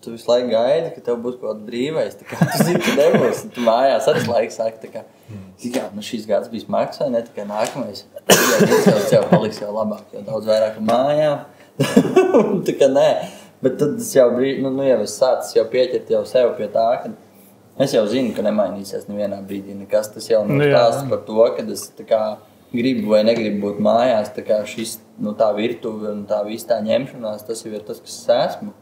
tu visu laiku gaidi, ka tev būs kaut kāds brīvais, tu zini, ka nebūs, tu mājās arī laiku saki, šīs gads bija smags, vai ne, nākamais, jau paliks jau labāk, jo daudz vairāk mājām, nē, bet tad es jau jau es sācis jau pieķert jau sev pie tā, ka es jau zinu, ka nemainīsies nevienā brīdī nekas. Tas jau stāsts par to, ka es gribu vai negribu būt mājās. Šis, tā virtuve un tā viss tā ņemšanās, tas jau ir tas, kas es esmu.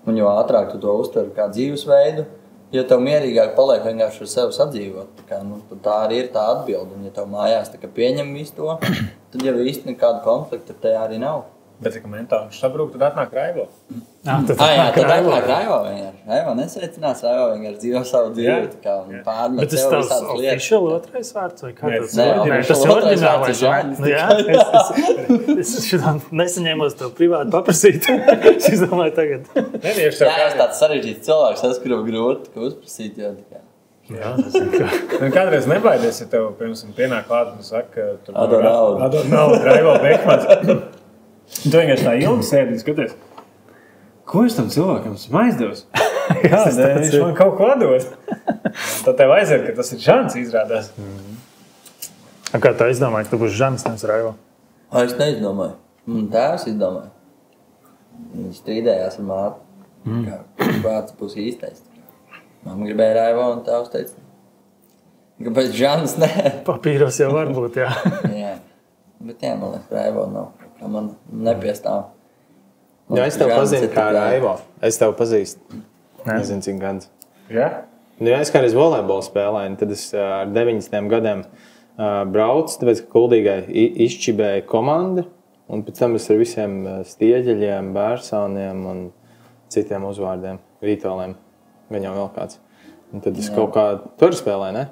Un jo ātrāk tu to uztver kā dzīvesveidu, jo tev mierīgāk paliek vienkārši ar sevi sadzīvot. Tā arī ir tā atbilde. Un ja tev mājās pieņem visu to, tad jau īsti nekādu konfliktu tajā arī nav. Bet, ja mentāli sabrūk, tad atnāk Raivo. Tad atnāk Raivo vienkārši. Raivo nesveicinās, Raivo vienkārši dzīvo savu dzīvi. Bet tas tavs official otrais vārds vai kā tas? Nē, tas ir oriģinālais vārds. Es šodien nesaņēmos tev privāti paprasīt. Es izdomāju tagad. Jā, es tāds sarežģīts cilvēks, es gribu grūti uzprasīt. Jā, tas ir kā. Kādreiz nebaidies, ja tev, piemēram, pienāk klāt un saka, tur Ador naudu, Raivo Bekmans. Tu vienkārši tā ilgi sēdi un skaties, ko es tam cilvēkam esmu aizdevis? Kāda viņš man kaut ko dos? Tad tev aiziet, ka tas ir Žants izrādās. Kā tā izdomāja, ka tu būsi Žants, nevis Raivo? Es neizdomāju. Tēvs izdomāja. Viņi strīdējās ar māti. Kāds būs īstais. Mamma gribēja Raivo un tēvs teica. Kāpēc Žants ne? Papīros jau var būt, jā. Jā. Bet jā, man liekas, Raivo nav. Man nepiestāv. Jā, es tev pazinu kā Raivo. Es tev pazīstu. Nezinu, cik gadus. Jā? Jā, es kādreiz volejbolu spēlēju, tad es ar 19 gadiem braucu, tāpēc, ka Kuldīgai izčibēja komanda, un pēc tam es ar visiem Stieģeļiem, Bērsāniem un citiem uzvārdiem, Vītoliem, gan jau vēl kāds. Un tad es kaut kā tur spēlēju, ne?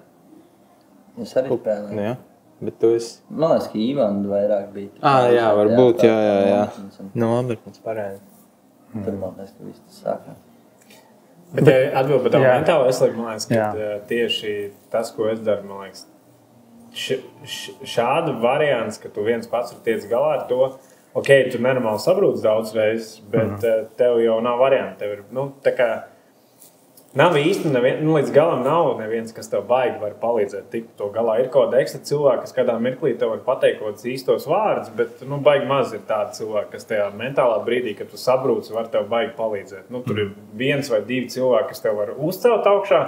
Es arī spēlēju. Jā. Bet tu esi... Man liekas, ka Ivanda vairāk bija. Jā, varbūt, jā. No Amberkons pareizi. Tur man liekas, ka viss tas sākās. Bet ja atbild par tavu mentālo veselību, man liekas, ka tieši tas, ko es daru, man liekas, šādu variants, ka tu viens pats var tiec galā ar to, ok, tu nenormāli sabrūc daudz reizes, bet tev jau nav varianti. Tev ir, tā kā, nav īsti, līdz galam nav neviens, kas tev baigi var palīdzēt tikt to galā. Ir kaut kāda ekstra cilvēka, kas kādā mirklī tev var pateikt kaut kāds īstos vārdus, bet baigi maz ir tādi cilvēki, kas tajā mentālā brīdī, kad tu sabrūci, var tev baigi palīdzēt. Tur ir 1 vai 2 cilvēki, kas tev var uzcelt augšā,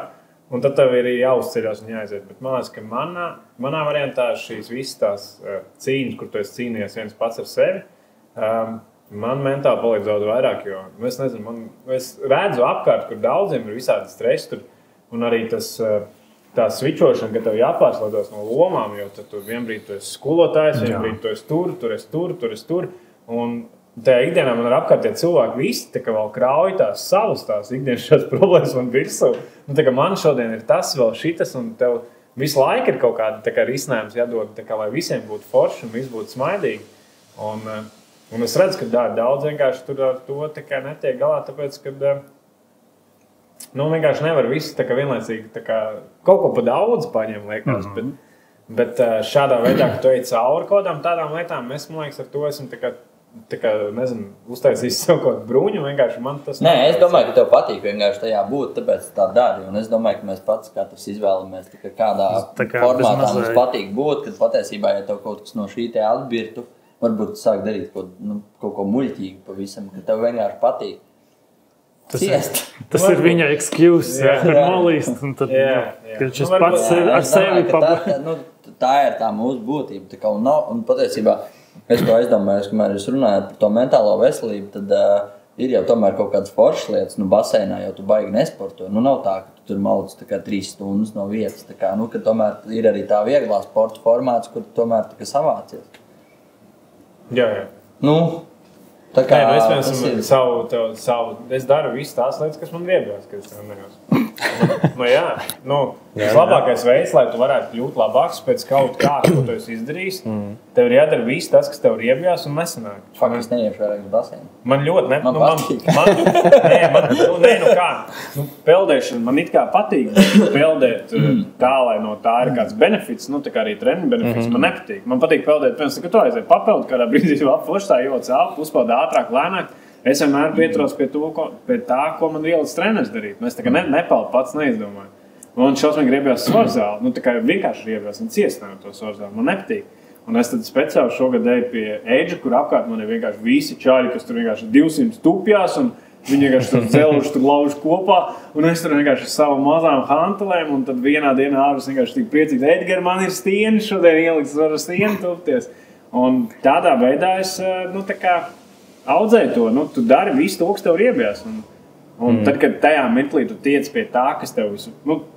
Un tad tev ir jāuzceļās un jāaiziet. Bet man liekas, ka manā variantā šīs visas tās cīņas, kur tu esi cīnījies viens pats ar sevi, man mentāli palīdz daudz vairāk, jo es nezinu, es redzu apkārt, kur daudziem ir visādi stresi tur, un arī tā svičošana, ka tev jāpārslēdās no lomām, jo tad tu vienbrīd tu esi skolotājs, vienbrīd tu esi tur, un tajā ikdienā man ir apkārt tie cilvēki visi, tā kā vēl krauj tās ikdienas šās problēmas man virsū. Nu, tā kā man šodien ir tas vēl šitas, un tev visu laiku ir kaut kāda tā kā risinājums jādod, tā kā, lai visiem būtu forši un viss būtu smaidīgi. Un es redzu, ka daudz vienkārši tur ar to tā kā netiek galā, tāpēc, ka vienkārši nevar visu tā kā vienlaicīgi tā kā kaut ko pa daudz paņem, liekas, bet šādā veidā, ka tu ej cauri kaut kādām tādām lietām, es, man liekas, ar to esmu tā kā, nezinu, uztaisījis sev kaut kādu bruņu, vienkārši man tas... Nē, es domāju, ka tev patīk vienkārši tajā būt, tāpēc tā dari, un es domāju, ka mēs pats katrs izvēlamies, tā kā kādā formātā mums patīk būt, kad patiesībā, ja tev kaut kas no šī te atbirtu, varbūt tu sāk darīt kaut ko muļķīgu pavisam, ka tev vienkārši patīk. Tas ir viņa excuse, nolīst, un tad, kad šis pats ar sevi tā ir tā mūsu būtība, tā kā, un patiesībā, es to aizdomājos, kamēr jūs runājat par to mentālo veselību, tad ir jau tomēr kaut kādas foršas lietas, baseinā jau tu baigi nesporto, nav tā, ka tu tur mauc tā kā 3 stundas no vietas, tā kā, ka tomēr ir arī tā vieglā sporta formāts, kur tu tomēr tā kā savācies. Jā. Tā kā es daru visu tās lietas, kas man viedās, kad es trenējos. Labākais veids, lai tu varētu kļūt labāks pēc kaut kā, ko tu esi izdarījis, tev ir jādara viss tas, kas tev ir iebjās un nesanāk. Es neiešu vairāk uz baseinu. Man ļoti peldēšana, man it kā patīk peldēt tā, lai no tā ir kāds benefits, tā kā arī treniņu benefits, man nepatīk. Man patīk peldēt, piemēram, ka tu aiziet papeld, kādā brīdī vēl foršā jūtas elpu, uzpeld ātrāk, lēnāk. Es vienmēr pieturos pie tā, ko man ielas treneris darīt. Es tā kā nepeldu pats neizdomāju. Man šausmīgi griebjās svarzāli. Tā kā vienkārši griebjās un ciesināju to svarzāli. Man nepatīk. Un es tad speciāli šogad eju pie Edža, kur apkārt man ir vienkārši visi čāļi, kas tur vienkārši 200 tupjās un viņi vienkārši tur dzelži, tur lauž kopā. Un es tur vienkārši savu mazām hantelēm un tad vienā dienā ārvis vienkārši tik priecīgi. Edgar, man ir stieni šodien ieliks, varu stieni tupties. Un tādā veidā es, tā kā audzēji to, tu dari visu to, kas tev ir iebjās. Un tad, kad tajā mirklī tu tiec pie tā, kas tev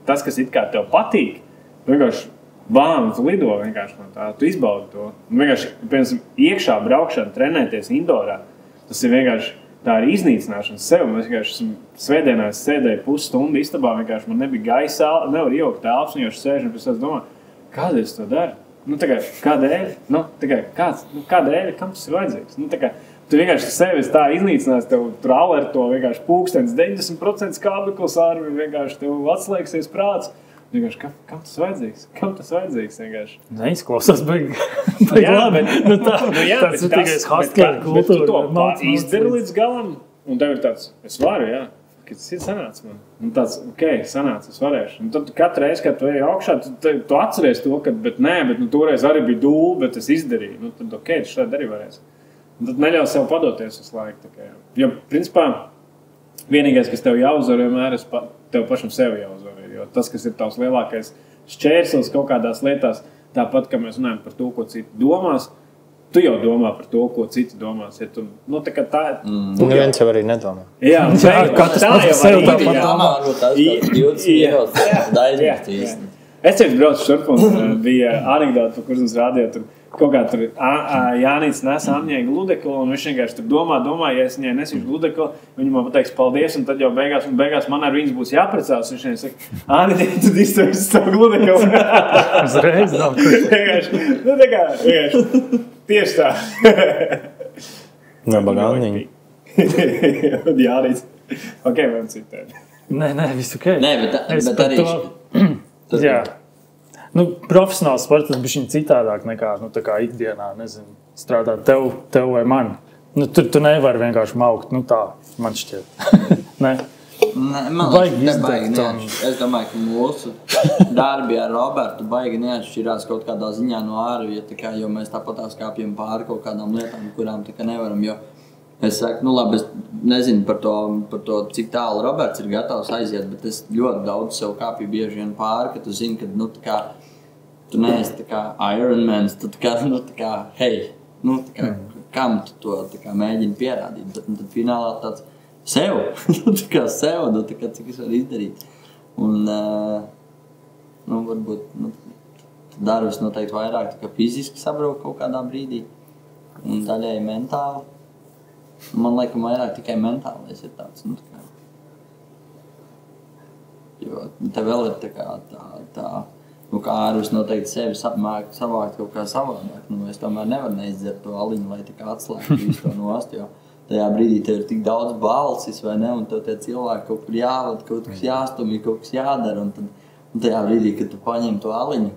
tas, kas it kā tev patīk, tu vienkārši tu lido vienkārši no tā, tu izbaudi to. Un vienkārši, piemēram, iekšā braukšana, trenēties indorā, tas ir vienkārši, tā ir iznīcināšana sev. Es vienkārši svētdienā sēdēju pusstundu istabā, vienkārši man nebija gaisa, nevar ielikt telpas, vienkārši sēžu un pēc es domāju, kādēļ es to daru? Kādēļ? Kādēļ? Kam tas ir vajadzīgs? Tu vienkārši sevi tā iznīcinās, tev tur alerto vienkārši pūkstens 90% skābeklis ārvi, vienkārši tev atslēgsies prāts. Vienkārši, kam tas vajadzīgs? Kam tas vajadzīgs vienkārši? Neizklausās baigi labi. Tas ir tikai hostēļa kultūra. Bet tu to izdari līdz galam, un tev ir tāds, es varu, jā. Tas ir sanāca man. Un tāds, sanāca, es varēšu. Un tad katru reizi, kad tu ej augšā, tu atceries to, bet toreiz arī bija dūli, bet es izdarīju. Tad tu šādi arī varēsi. Un tad neļauj sev padoties uz laiku. Jo, principā, vienīgais, kas tev jāuzvar, vienmēr ir tev pašam sevi jāuzvar. Jo tas, kas ir tavs lielākais šķērslis kaut kādās lietās, tāpat, ka mēs runājam par to, ko citi domās, tu jau domā par to, ko citi domās. Ja tu, tā kā tā... Neviens jau arī nedomā. Jā, katrs pats sev tāpat domā. Es teicu, braucu šurp un bija anekdota, par kuras mums rādīja tur. Kaut kā tur Jānis nes Anņai gludekli, un viņš vienkārši tur domā, ja es viņai nesīšu gludekli, viņi man pateiks paldies, un tad jau beigās man ar viņas būs jāprecās, un viņš saka, Anņai, tu izturēsi savu gludekli. Uzreiz nav vienkārši, tieši tā. Nabaga Anņiņa. Jānis. Varam citēt. Nē, viss ok. Nē, bet arī... Jā. Profesionāls sports tas bija citādāk nekā tā kā ikdienā, nezinu, strādāt tev vai man. Tu nevari vienkārši maukt, tā man šķiet. Nē, man liekas, es domāju, ka mūsu darbi ar Robertu baigi neatšķirās kaut kādā ziņā no ārvija, jo mēs tāpat kāpjam pāri kaut kādām lietām, kurām nevaram, jo Es saku, labi, es nezinu par to, cik tālu Roberts ir gatavs aiziet, bet es ļoti daudz sev kāpju bieži vien pāri, ka tu zini, ka, tā kā, tu neesi tā kā Ironmans, tu tā kā, hei, tā kā, kam tu to tā kā mēģini pierādīt, bet tad finālā tāds sev, tā kā sev, tā kā cik es varu izdarīt. Un, varbūt, darbs noteikti vairāk tā kā fiziski sabrauc kaut kādā brīdī un daļai mentāli. Man laikam vairāk tikai mentālais ir tāds, tā kā. Jo te vēl ir tā kā kā ārvis noteikti sevi savākt kaut kā savādāk. Es tomēr nevaru neizdzert to aliņu, lai tā kā atslēgtu visu to nost, jo tajā brīdī tev ir tik daudz balsis, vai ne, un tev tie cilvēki kaut kur jāvad, kaut kas jāstumj, kaut kas jādara, un tajā brīdī, kad tu paņem to aliņu,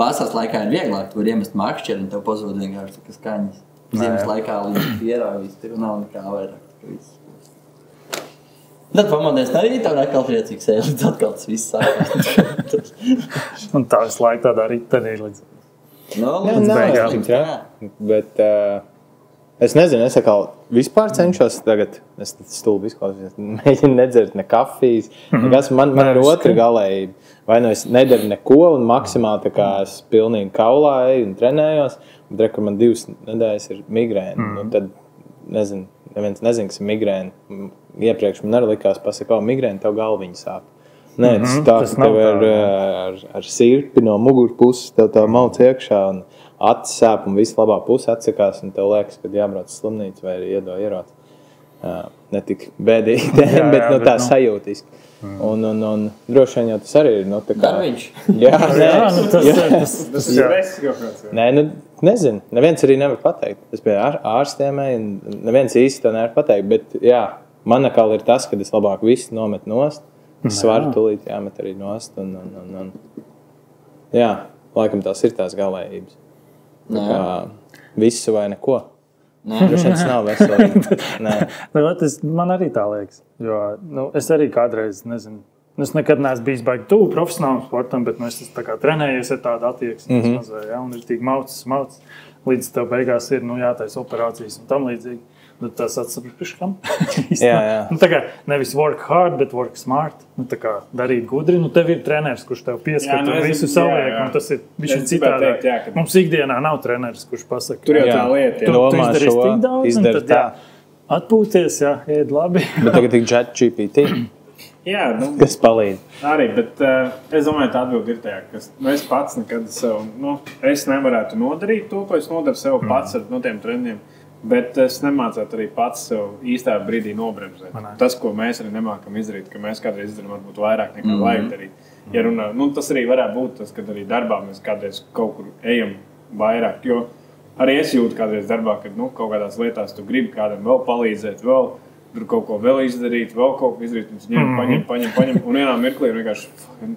vasaras laikā ir vieglāk, tu var iemest makšķeri, un tev pazūd vienkārši tā kā skaņas. Ziemas laikā līdz pierāvis, tev nav nekā vairāk, tā kā viss. Tad pamodies arī tev atkal priecīgs sēž, līdz atkal tas viss sākās. Un tā visu laiku tādā ritenī līdz beigām. Bet es nezinu, es atkal vispār cenšos tagad, es stulbi izklausījos, mēģinu nedzert ne kafijas, nekas, man ir otra galējība. Vai es nedaru neko un maksimāli tā kā es pilnīgi kaulā eju un trenējos, bet rekur man 2 nedēļas ir migrēna. Tad, nezinu, neviens nezin, kas ir migrēna. Iepriekš man arī likās, pasaka, migrēna, tev galviņa sāp. Nē, tas tā, ka tev ar sirpi no mugurpuses, tev tā mauc iekšā un acis sāp un viss labā puse atsakās un tev liekas, kad jābrauc slimnīcu vai iedo ieroci. Ne tik bēdīgi, bet tā sajūtiski. Un droši vien jau tas arī ir, tā kā... Darviņš. Jā, tas ir Nē, nezinu, neviens arī nevar pateikt. Es biju ārstēmē un neviens īsti to nevar pateikt, bet jā, man atkal ir tas, kad es labāk visu nomet nost, svaru tulīt jāmet arī nost un jā, laikam tās ir tās galējības. Tā kā visu vai neko. Droši vien tas nav veselīgi. Man arī tā liekas, jo es arī kādreiz, nezinu, es nekad neesmu bijis baigi tuvu profesionālam sportam, bet es tā kā trenējies ar tādu attieksmi, un ir tik maucis, līdz tev beigās ir, jātaisa operācijas un tam līdzīgi. Tas atsapratu, kam? Jā. Tā kā nevis work hard, bet work smart. Tā kā darīt gudri. Tev ir treneris, kurš tev pieskat un visu saliek. Un tas ir bišķi citādāk. Mums ikdienā nav treneris, kurš pasaka. Tur jau tā lieta. Tu izdarīsi tik daudz, un tad atpūties, ēd labi. Bet tagad ir ChatGPT. Jā, kas palīdz. Arī, bet es domāju, tā atbildi ir tajā, ka es pats nekad sev, es nevarētu nodarīt to, ko es nodaru sev pats ar tiem trendiem. Bet es nemācētu arī pats sev īstā brīdī nobremzēt. Tas, ko mēs arī nemākam izdarīt, ka mēs kādreiz izdarām varbūt vairāk nekā vajag darīt. Ja runā, tas arī varētu būt tas, kad arī darbā mēs kādreiz kaut kur ejam vairāk. Jo arī es jūtu kādreiz darbā, kad kaut kādās lietās tu gribi kādam vēl palīdzēt, vēl tur kaut ko vēl izdarīt, vēl kaut ko izdarīt, un ņem, paņem. Un vienā mirklī ir vienkārši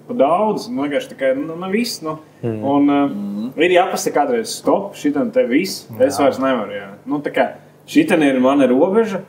pa daudz, vienkārši tā kā, viss, Un ir jāpasaka kādreiz stop, šitam te viss, es vairs nevaru, jā. Tā kā šitam ir mana robeža,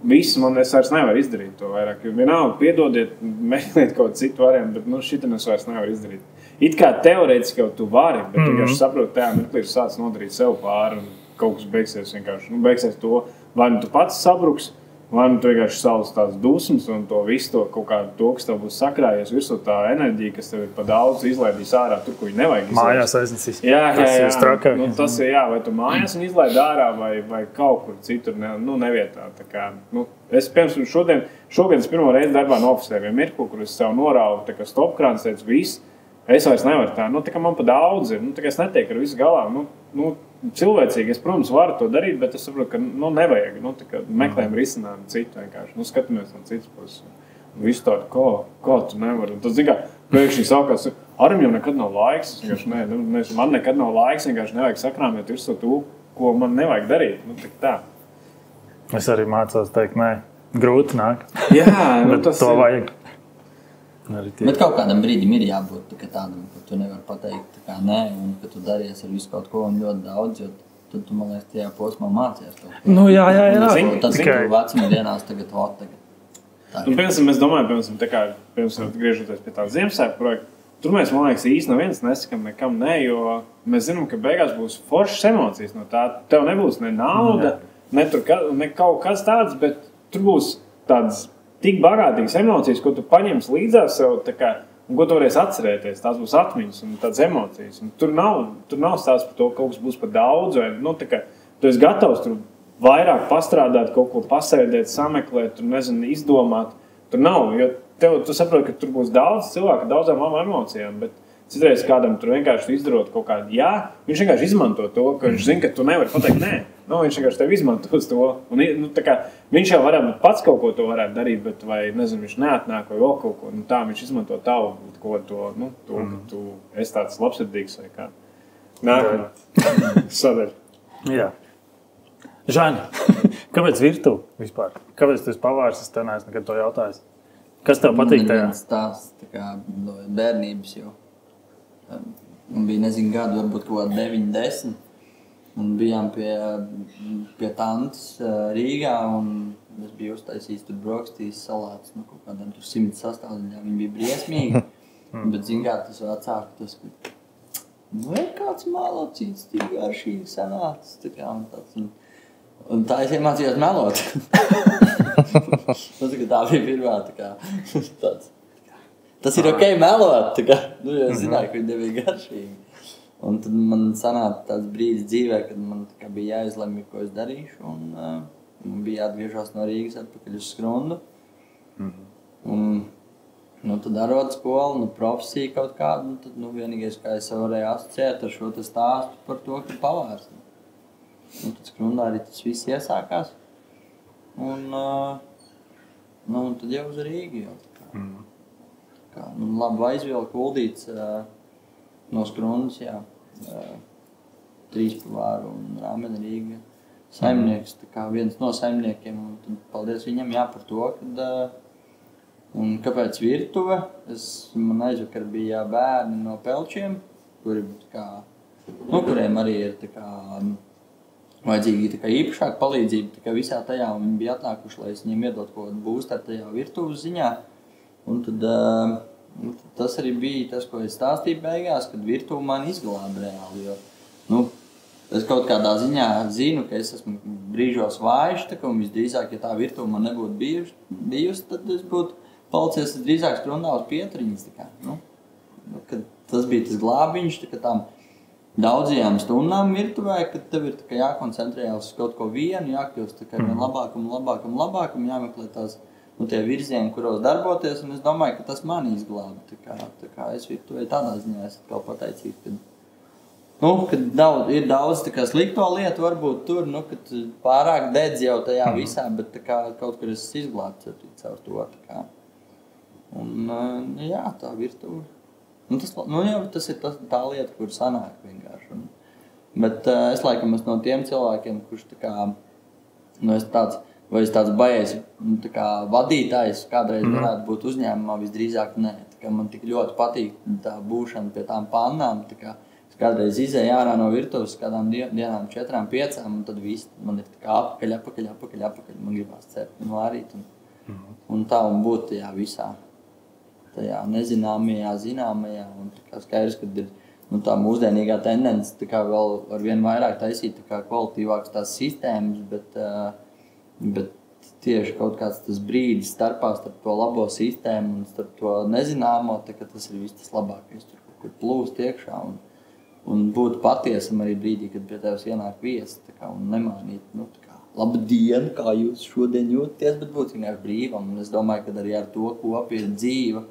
viss es vairs nevaru izdarīt to vairāk. Vienalga, piedodiet, meklēt kaut citu variantu, bet šitam es vairs nevaru izdarīt. It kā teorētiski jau tu vari, bet vienkārši saproti, tajā mirklī ir sāc nodarīt sev pāri, un kaut kas beigsies vienkārši. Beigsies to, vai tu pats sabruks, vai tu vienkārši savas tās dusmas un to visu to kaut kādu to, kas tev būs sakrājies visu tā enerģija, kas tev ir pa daudz izlaidīs ārā tur, ko viņi nevajag izlaidīt. Mājās aiznesīs. Jā. Strakāk. Tas ir, vai tu mājās un izlaid ārā vai kaut kur citur, nevietā. Tā kā, es, piemēram, šogad es pirmo reizi darbā nofokusēju mirkli, kur es sev norāvu, tā kā stopkrāns teicu, viss, es vairs nevaru tā. Tā kā man pa daudz ir, tā kā es netieku ar visu galā. Cilvēcīgi, es, protams, varu to darīt, bet es saprotu, ka nevajag. Meklējam risinājumu citu vienkārši. Skatāmies no citas puses. Visu tādu, kā tu nevari. Tas, zin kā, pēkšņi sākās, Arim jau nekad nav laiks. Man nekad nav laiks, vienkārši nevajag sakrāmēt visu to, ko man nevajag darīt. Tā. Es arī mācos teikt, nē, grūti nāk. Jā, bet tas to vajag. Bet kaut kādam brīdim ir jābūt tādam, ka tu nevari pateikt kā nē, un ka tu daries ar visu kaut ko un ļoti daudz, jo tad tu, man liekas, tajā posmā mācies to. Jā. Tad tu vecuma dienās tagad. Piemēram, es domāju, piemēram, griežoties pie tā Ziemassvētku projekta, tur mēs, man liekas, īsti neviens nesakam nekam nē, jo mēs zinām, ka beigās būs foršas emocijas no tā. Tev nebūs ne nauda, ne kaut kas tāds, bet tur būs tādas tik bagātīgas emocijas, ko tu paņemsi līdzās sev, tā kā, un ko tu varēsi atcerēties. Tās būs atmiņas un tādas emocijas. Un tur nav stāsts par to, ka kaut kas būs par daudz, vai, tā kā, tu esi gatavs tur vairāk pastrādāt, kaut ko pasēdēt, sameklēt, tur, nezinu, izdomāt. Tur nav, jo tu saproti, ka tur būs daudz cilvēku, daudzām emocijām, bet citreiz kādam tur vienkārši izdarot kaut kādu jā, viņš vienkārši izmanto to, ka viņš zina, ka tu nevari pateikt nē. Viņš vienkārši tev izmantos to. Un, tā kā, viņš jau varētu pats kaut ko to varētu darīt, bet vai, nezinu, viņš neatnāk vai vēl kaut ko. Tā viņš izmanto tavu, ka tu esi tāds labsirdīgs vai kā. Nākamā sadaļa. Jā. Žaņa, kāpēc virtuve vispār? Kāpēc tu esi pavārs? Es tev neesmu nekad to jautājis. Kas tev patīk tajā? Man stāsts, tā kā no bērnības jau. Man bija, nezinu, gadu, varbūt kaut 9-10. Un bijām pie tantes Rīgā, un es biju uztaisījis tur brokastīs salātus, kaut kādām tur 100 sastāvdaļām. Viņi bija briesmīgi, bet, zin kā, tas vecāku, tas bija, ir kāds malocīts, tik garšīgi sanācis, tā kā, un tā es iemācījos melot. Tā bija pirmā, tā kā, tāds. Tas ir ok melot, tā kā, es zināju, ka viņi nebija garšīgi. Un tad man sanāca tāds brīdis dzīvē, kad man tā kā bija jāizlemj, ko es darīšu, un man bija jāatgriežās no Rīgas atpakaļ uz Skrundu. Un tad arot skolu, profesija kaut kādu, un tad vienīgais, kā es varēju asociēt ar šo stāstu par to, ka pavārs. Un tad Skrundā arī tas viss iesākās, un tad jau uz Rīgu jau. Labi aizvilku Uldīts no Skrundas, jā, Trīspavāru un Rāmena Rīga saimnieks, tā kā viens no saimniekiem, un tad paldies viņam, jā, par to, kad, un kāpēc virtuve, man aizvakar bija bērni no Pelčiem, kuri, tā kā, kuriem arī ir, tā kā, vajadzīgi, tā kā, īpašāka palīdzība, tā kā visā tajā, un viņi bija atnākuši, lai es viņiem iedot kaut kādu būstēt tajā virtuves ziņā. Un tad tas arī bija tas, ko es stāstīju beigās, kad virtuve man izglāba reāli, jo, es kaut kādā ziņā zinu, ka es esmu brīžos vājš, tā kā, un visdrīzāk, ja tā virtuve man nebūtu bijusi, tad es būtu palicies drīzāk Skrundā uz Pietriņas, tā kā, kad tas bija tas glābiņš, tā kā tām daudzajām stundām virtuvē, kad tev ir tā kā jākoncentrējās uz kaut ko vienu, jākļūst tā kā vien labākam, jāmeklē tās, tie virzieni, kuros darboties, un es domāju, ka tas mani izglāba. Tā kā es virtuvē tādā ziņā esmu atkal pateicīgi, kad ir daudz tā kā slikto lietu varbūt tur, kad pārāk dedz jau tajā visā, bet tā kā kaut kur es izglābts caur to. Tā kā. Un jā, tā virtuve. Tas ir tā lieta, kur sanāk vienkārši. Bet es laikam esmu no tiem cilvēkiem, kurš tā kā, es tāds, vai es tāds baies tā kā vadītājs kādreiz varētu būt uzņēmumā, visdrīzāk nē. Tā kā man tik ļoti patīk tā būšana pie tām pannām, tā kā es kādreiz izēju ārā no virtuves kādām dienām 4-5, un tad viss man ir tā kā apakaļ, man gribās cept un vārīt. Un tā un būt tajā visā, tajā nezināmajā, zināmajā, un tā kā skaidrs, kad ir tā mūsdienīgā tendence tā kā vēl ar vien vairāk taisīt tā kā kvalitīvākas tās sistēmas, bet tieši kaut kāds tas brīdis starp to labo sistēmu un starp to nezināmo, tā ka tas ir viss tas labākais, tur kaut kur plūst iekšā un būt patiesam arī brīdī, kad pie tevis ienāk viesi, tā kā, un nemainīt, tā kā, labdien, kā jūs šodien jūties, bet būt vienkārši brīvam, un es domāju, ka arī ar to kopi ir dzīva,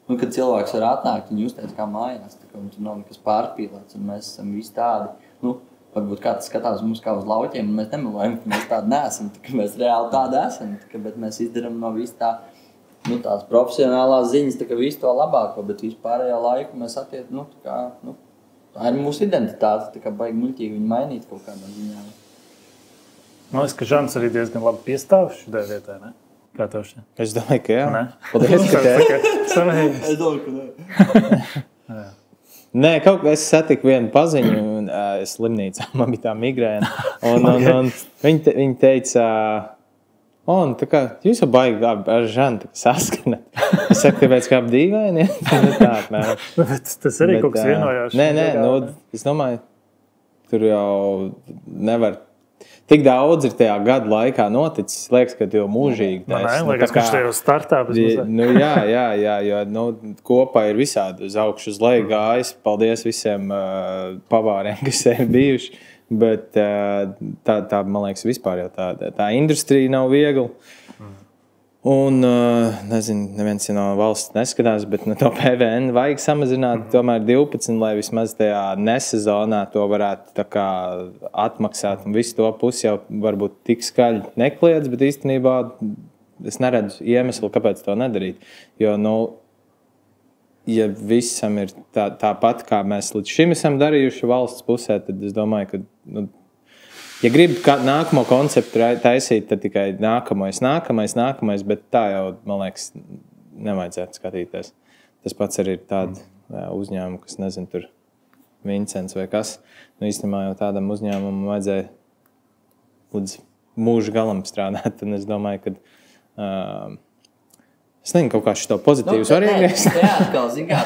kad cilvēks var atnākt un justies kā mājās, tā kā, un tur nav nekas pārpīlēts, un mēs esam visi tādi, varbūt kāds skatās mums kā uz lauķiem, un mēs nemelojam, ka mēs tādi neesam, tā, ka mēs reāli tādi esam, tā, ka, bet mēs izdaram no visu tā, tās profesionālās ziņas, tā kā visu to labāko, bet vispārējā laiku mēs attiet, tā ir mūsu identitāte, tā kā baigi muļķīgi viņu mainīt kaut kādā ziņā. Man liekas, ka Žants arī diezgan labi piestāv šitā vietā, ne? Kā tev šķiet? Es domāju, ka jā. Ne? Paldies, ka tev. Es domāju, ka ne. Nē, kaut kā es satiku vienu paziņu, un es slimnīcā, man bija tā migrēna, un viņi teica, tā kā jūs jau baigi ar Žanu saskanat. Es saku, tāpēc kā dīvaini, tā apmēram. Tas arī kaut kas vienojās. Nē, es domāju, tur jau nevar tik daudz ir tajā gadu laikā noticis. Liekas, ka jau mūžīgi. Liekas, ka viņš tajā startā. Jā, jo kopā ir visādi uz augšu uz leju gājis. Paldies visiem pavāriem, kas ir bijuši. Bet tā, man liekas, vispār jau tā industrija nav viegla. Un, nezinu, neviens no valsts neskatās, bet to PVN vajag samazināt tomēr 12, lai vismaz tajā nesezonā to varētu tā kā atmaksāt. Un visu to pusi jau varbūt tik skaļi nekliedz, bet īstenībā es neredzu iemeslu, kāpēc to nedarīt. Jo, ja visam ir tāpat, kā mēs līdz šim esam darījuši valsts pusē, tad es domāju, ka... Ja gribi nākamo konceptu taisīt, tad tikai nākamais, bet tā jau, man liekas, nevajadzētu skatīties. Tas pats arī ir tāda uzņēmuma, kas, nezinu, tur Vincents vai kas. Īstenībā jau tādam uzņēmumam vajadzēja līdz mūža galam strādāt, un es domāju, ka es nezinu, kaut kā šito pozitīvus var ieviest. Jā, atkal, zin kā,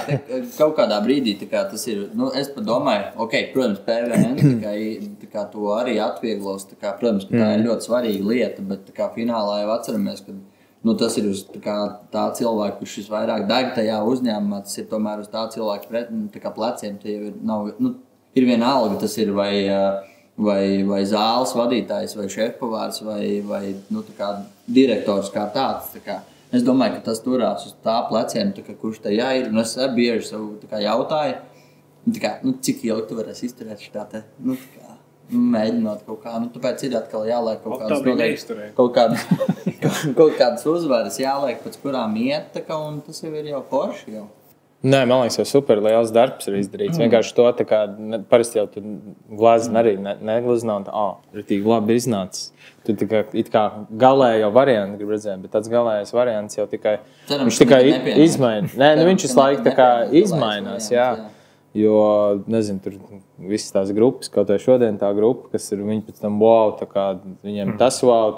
kaut kādā brīdī tas ir, es pat domāju, protams, PVN, to arī atvieglos, protams, tā ir ļoti svarīga lieta, bet finālā jau atceramies, ka tas ir uz tā cilvēku, kurš visvairāk deg tajā uzņēmumā, tas ir tomēr uz tā cilvēku pleciem, tie ir vienalga, tas ir vai zāles vadītājs, vai šefpavārs, vai direktors kā tāds, Es domāju, ka tas turās uz tā pleciem, kurš tajā ir. Un es bieži sev jautāju, cik ilgi tu varēsi izturēt šitā te, mēģināt kaut kā. Tāpēc ir atkal jāliek kaut kādas uzvaras, jāliek pēc kurām iet, un tas jau ir jau forši jau. Nē, man liekas, jau super liels darbs ir izdarīts. Vienkārši to, parasti jau tu glazini arī neglazina, un ir tīgi labi iznācis. Tu it kā galējo variantu grib redzēt, bet tāds galējais variants jau tikai, viņš tikai izmaina. Nē, viņš visu laiku izmainās, jā. Jo, nezinu, tur visas tās grupas, kaut vai šodien tā grupa, kas ir viņi pēc tam wow, viņiem tas wow.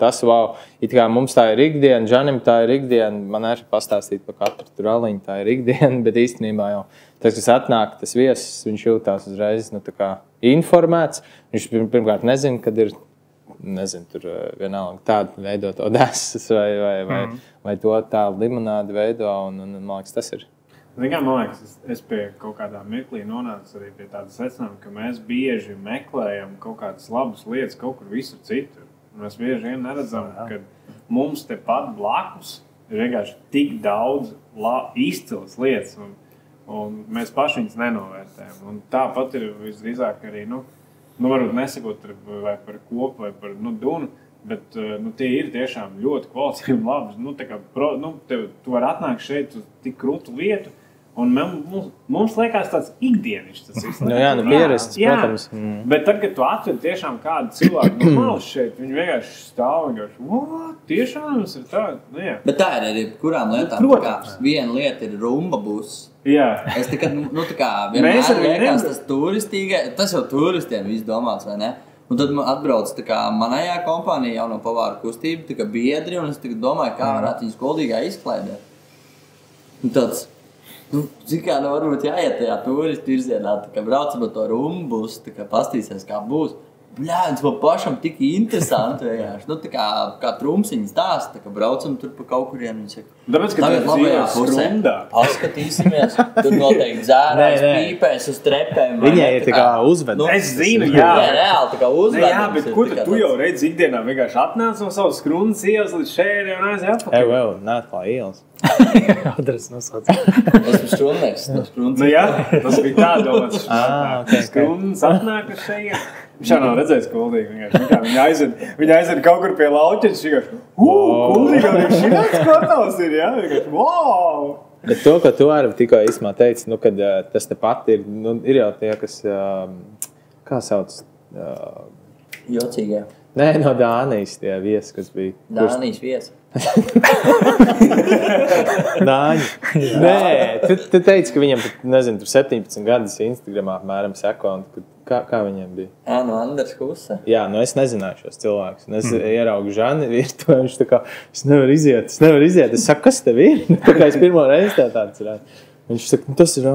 It kā mums tā ir ikdiena, Džanim tā ir ikdiena, man arī pastāstīt par katru tur aliņu, tā ir ikdiena, bet īstenībā jau tas, kas atnāk, tas viesis, viņš jūtās uzreiz, informēts. Viņš pirmkārt nezina, kad ir, tur vienalga tādu veidot odēsas vai to tādu limonādi veido, un man liekas, tas ir. Man liekas, es pie kaut kādā mirklī nonācu arī pie tādas secinājuma, ka mēs bieži meklējam kaut kādas labas lietas kaut kur visur citur. Mēs bieži vien neredzam, ka mums tepat blakus ir vienkārši tik daudz izcilas lietas, un mēs paši viņas nenovērtējam. Un tāpat ir visdrīzāk arī, varbūt nesakot vai par kopu vai par dunu, bet tie ir tiešām ļoti kvalitīvi labi. Tu vari atnākt šeit uz tik krūtu vietu, un mums liekas tāds ikdienišs tas viss. Pierasts, protams. Bet tad, kad tu atved tiešām kādu cilvēku malas šeit, viņi vienkārši stāv un tiešām mums ir tā, Bet tā ir arī kurām lietām, viena lieta ir rumba bus. Jā. Es vienmēr liekas tas turistīgai, tas jau turistiem viss domāts, vai ne? Un tad atbrauc manējā kompānija, jauno pavāru kustība, biedri, un es domāju, kā varētu viņus goldīgā izklaidēt. Un tāds, varbūt jāiet tajā turistu virzienā, braucam ar to rumbus, pastīsies, kā būs. Bļāns, man pašam tik interesanti vienkārši. Kā trumsiņas stāsta, braucam tur pa kaut kurien un saka, tagad labajā pusē paskatīsimies, tur noteikti dzērās, pīpēs uz trepēm. Viņai ir uzvedums. Es zinu, jā. Reāli uzvedums. Jā, bet ko tu jau redzi ikdienā vienkārši atnāc no savas skrundas ielas līdz šeit un aiziet atpakaļ? Neatklāja ielas. Adres nosauc. Esmu štrunnieks no skrundas. Jā, tas bija tā domāts. Skrundas atnāk uz šeit. Viņš jau nav redzējis kuldīgi. Viņa aizved kaut kur pie lauķeņa. Viņš kuldīgi arī šināks kvartāls ir, jā? Wow! Bet to, ko tu arī tikko īsmā teici, kad tas tepat ir, ir jau tie, kas, kā sauc? Jocīgie. Nē, no Dānijas tie viesi, kas bija. Dānijas viesi. Dāņi. Nē, tu teici, ka viņam, nezinu, tur 17 gadus Instagramā apmēram seko, un kā viņiem bija? No Anders Husa. Jā, es nezināju šos cilvēkus. Es ieraugu Žani virtuvē, viņš tā kā, es nevaru iziet. Es saku, kas tev ir? Tā kā es pirmo reizi tāds redzu. Viņš saka, tas ir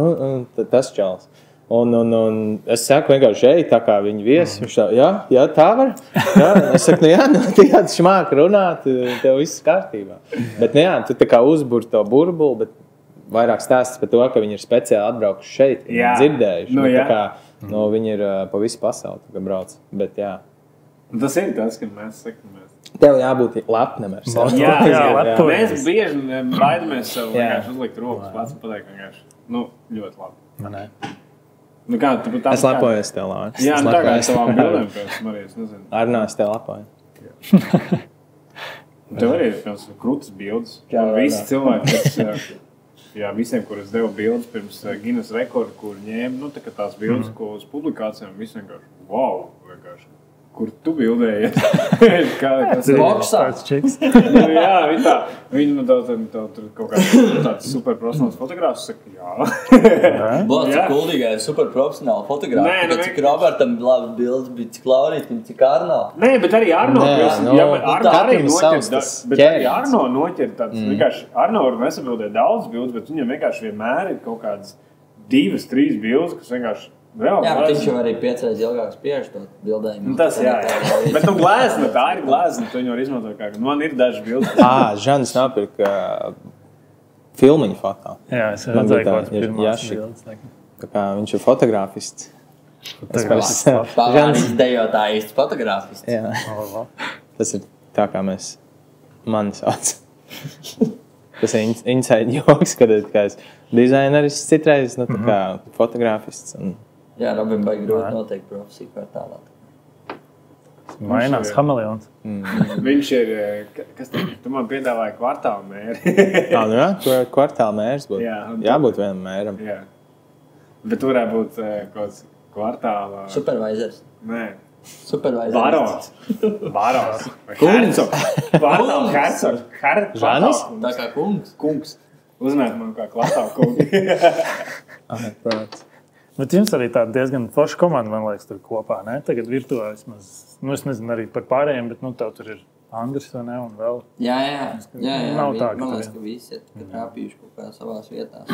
tas čals. Un es saku vienkārši, tā kā viņa viesi. Viņš tā, jā, tā var. Jā. Es saku, tu māki runāt, tev viss kārtībā. Bet, tu tā kā uzburi to burbuli, bet vairāk stāstas par to, ka viņi ir speciāli atbraukuši šeit, dzirdējuši. Viņi ir pa visu pasauli, kā brauc. Bet, Tas ir tas, ka mēs sakamies. Tev jābūt lepnam ar sevi. Jā. Mēs bieži baidamies sev vienkārši uzlikt rokas pats un pateikt vienkārši. Ļoti labi. Es lepojos tev, Lārs. Jā, tā kā es tavām bildēm, pēc Marijas, nezinu. Arnā, es tev lepoju. Tev arī ir krūtas bildes. Visi cilvēki, kas, visiem, kur es devu bildes pirms Guinness rekordu, kur ņēma, tā kā tās bildes, ko uz publikācijām, visi vienkārši, wow, vienkārši. Kur tu bildējies? Tas ir boksā. Viņi tur kaut kāds superprofesionāls fotogrāfs saka, jā. Bots kuldīgai ir superprofesionāli fotogrāfi. Cik Robertam labi bildes bija, cik Laurītim, cik Arno. Nē, bet arī Arno. Bet arī Arno noķer tāds. Vienkārši Arno var nesabildēt daudz bildes, bet viņam vienkārši vienmēr ir kaut kādas 2-3 bildes, kas vienkārši Jā, bet viņš jau arī 5 reizes ilgāk spiež to bildējumu. Tas, jā. Bet glēzna, tā ir glēzna, tu viņu var izmantot kā. Man ir daži bildes. Žanis nopirka filmiņu foto. Jā, es redzēju kāds pirmās bildes. Tā kā viņš ir fotogrāfists. Pavānis dejotā īsts fotogrāfists. Jā. Tas ir tā, kā mani sauc. Tas ir inside joks, kad es dizaineris citreiz, tā kā fotogrāfists. Jā, Robin baigi grūti noteikti profesiju kvartālā. Mainās hameleons. Viņš ir, kas tu man piedāvāji kvartāla mēri. Kvartāla mērs būtu. Jābūt vienam mēram. Jā. Bet tu varētu būt kaut kvartāla... Supervisors. Nē. Supervisors. Barons. Hercogs. Kvartāla hercogs. Žanis? Tā kā kungs. Kungs. Uzmēt man kā kvartāla kungi. Protams. Bet jums arī tāda diezgan forša komanda, man liekas, tur kopā, ne? Tagad virtuā vismaz, es nezinu arī par pārējiem, bet tev tur ir Andris, vai ne, un vēl. Jā. Nav tā, man liekas, ka visi ir trāpījuši kaut kā savās vietās.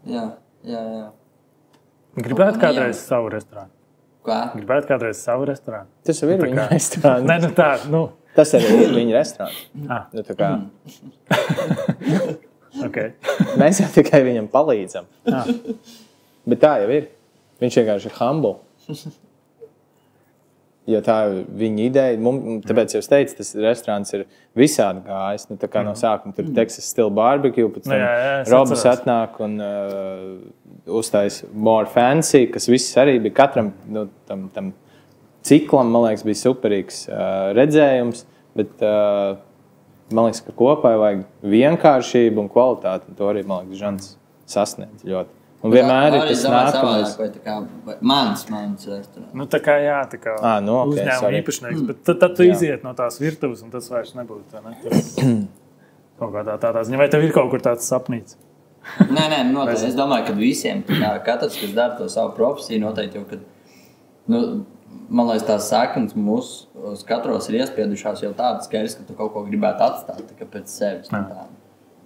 Jā. Gribētu kādreiz savu restorānu? Kā? Gribētu kādreiz savu restorānu? Tas jau ir viņa restorāns. Nē, Tas arī ir viņa restorāns. Tā kā... Okay. Mēs jau tikai viņam palīdzam. Bet tā jau ir. Viņš vienkārši ir humble. Jo tā ir viņa ideja. Tāpēc jau es teicu, tas restorāns ir visādi gājis. Tā kā no sākuma tur Texas Style Barbecue, pēc tam Robs atnāk un uztais more fancy, kas viss arī bija katram tam ciklam, man liekas, bija superīgs redzējums. Bet... Man liekas, ka kopā vajag vienkāršību un kvalitāti, un to arī, man liekas, Žans sasniedz ļoti. Un vienmēr ir tas nākamais. Mans restorāns. Tā kā uzņēmuma īpašnieks, bet tad tu iziet no tās virtuves, un tas vairs nebūtu. Kaut kā tādā ziņā. Vai tev ir kaut kur tāds sapnīts? Nē, noteikti. Es domāju, ka visiem, katrs, kas dara to savu profesiju, noteikti jau, kad... Man liekas, tās saknes mūs katros ir iespiedušās jau tādas skaidrs, ka tu kaut ko gribētu atstāt pēc sevis.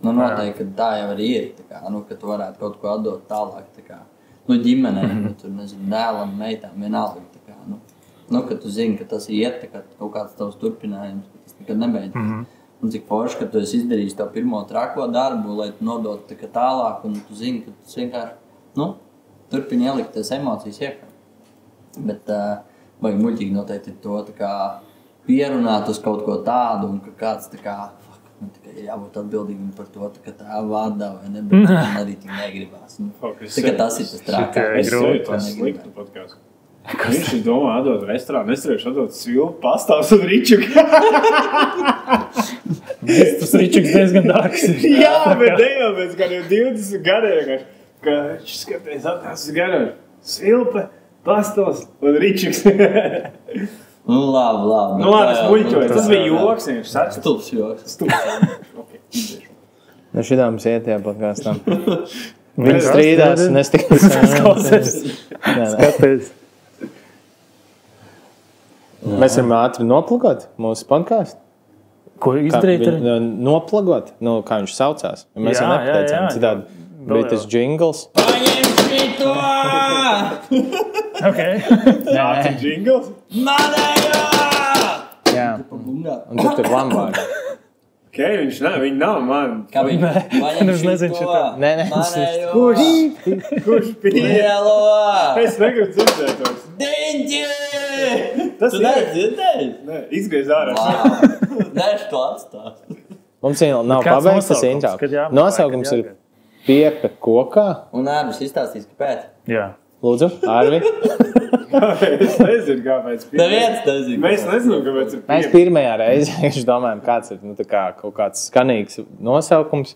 Noteikti, ka tā jau arī ir, ka tu varētu kaut ko atdot tālāk. Ģimenei, tur, nezinu, dēlam, meitām, vienalga. Ka tu zini, ka tas iet, kaut kāds tavs turpinājums, ka tas nekad nebeidzas. Un cik forši, ka tu esi izdarījis to pirmo trako darbu, lai tu nodotu tālāk, un tu zini, ka tu vienkārši, turpini ielikt tās emocijas iekšā. Bet... Vajag muļķīgi noteikti to pierunāt uz kaut ko tādu, un ka kāds man tikai jābūt atbildīgam par to, ka tā vada vai ne, bet man arī tik negribās. Tas ir tas trākāk. Es sevi tas sliktu podkāstu. Viņš ir domā atdot restorānu, es turēšu atdot svilpu, pastāvs un ričuku. Tas ričuks diezgan dārgs ir. Jā, bet dejām pēc kādiem 20 gadiem, ka viņš skaties atnās uz gadiem. Svilpe. Pastos un ričuks. Labi. Es muļķoju. Tas bija joks. Stulps joks. Šitā mums iet tajā podkāstā. Viņi strīdās un es tikai skaties. Mēs varam ātri noplagot mūsu podkāstu. Ko izdarīt? Noplagot, kā viņš saucās. Mēs jau nepateicām citādi. bija tas jingls. Paņem šito! Okay. Tāds ir jingls? Manējā! Jā, un tur lambāri. Viņi nav man. Kā viņi? Paņem Es nezinu šito! šitā. Nē, Manējo! Kurš bija? Lielo! Es negribu dzirdēt tos. Diņķi! Tas Tu nedzirdēji? Nē, izgriez ārā. Nē, tu atstās. Mums vēl nav Kāds pabeigts tas nosaukums? intro. Kad jāmaksā, Nosaukums kad ir Piepe kokā. Un Ārvis izstāstīs, kāpēc. Jā. Lūdzu, Arvi. Es nezinu, kāpēc. Neviens nezina. Mēs nezinām, kāpēc ir Mēs pirmajā reizē domājam, kāds ir tā kā kaut kāds skanīgs nosaukums.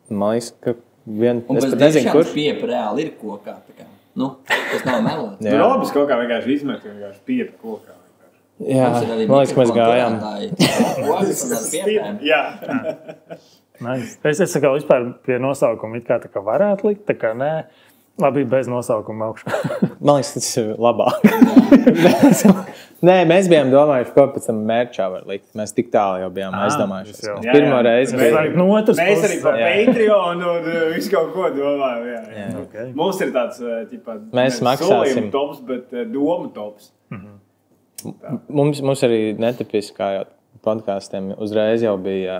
Man liekas, ka Un es pēc pat nezinu, kurš. Piepa reāli ir kokā. Tā kā. Nu, tas nav melot. Tur Robis kaut kā vienkārši izmet, vienkārši piepa kokā. Jā, Mums ir arī man liekas, mēs gājām. Koks un ar piepēm. Jā. Nice. Es saku, vispār pie nosaukuma it kā tā kā varētu likt, tā kā nē. Labi, bez nosaukuma augšā. Man liekas, tas ir labāk. Nē, mēs bijām domājuši, ko pēc tam mērķā var likt. Mēs tik tālu jau bijām aizdomājuši. tas jau. Mēs pirmo reizi. Mēs- Vajag no otras Mēs arī par Jā. Patreon un visu kaut ko domājam. Jā. Okay. Mums ir tāds, ķipā, Mēs nevis maksāsim. solījuma tops, bet doma tops. Mums arī netipiski, kā jau podkāstiem, uzreiz jau bija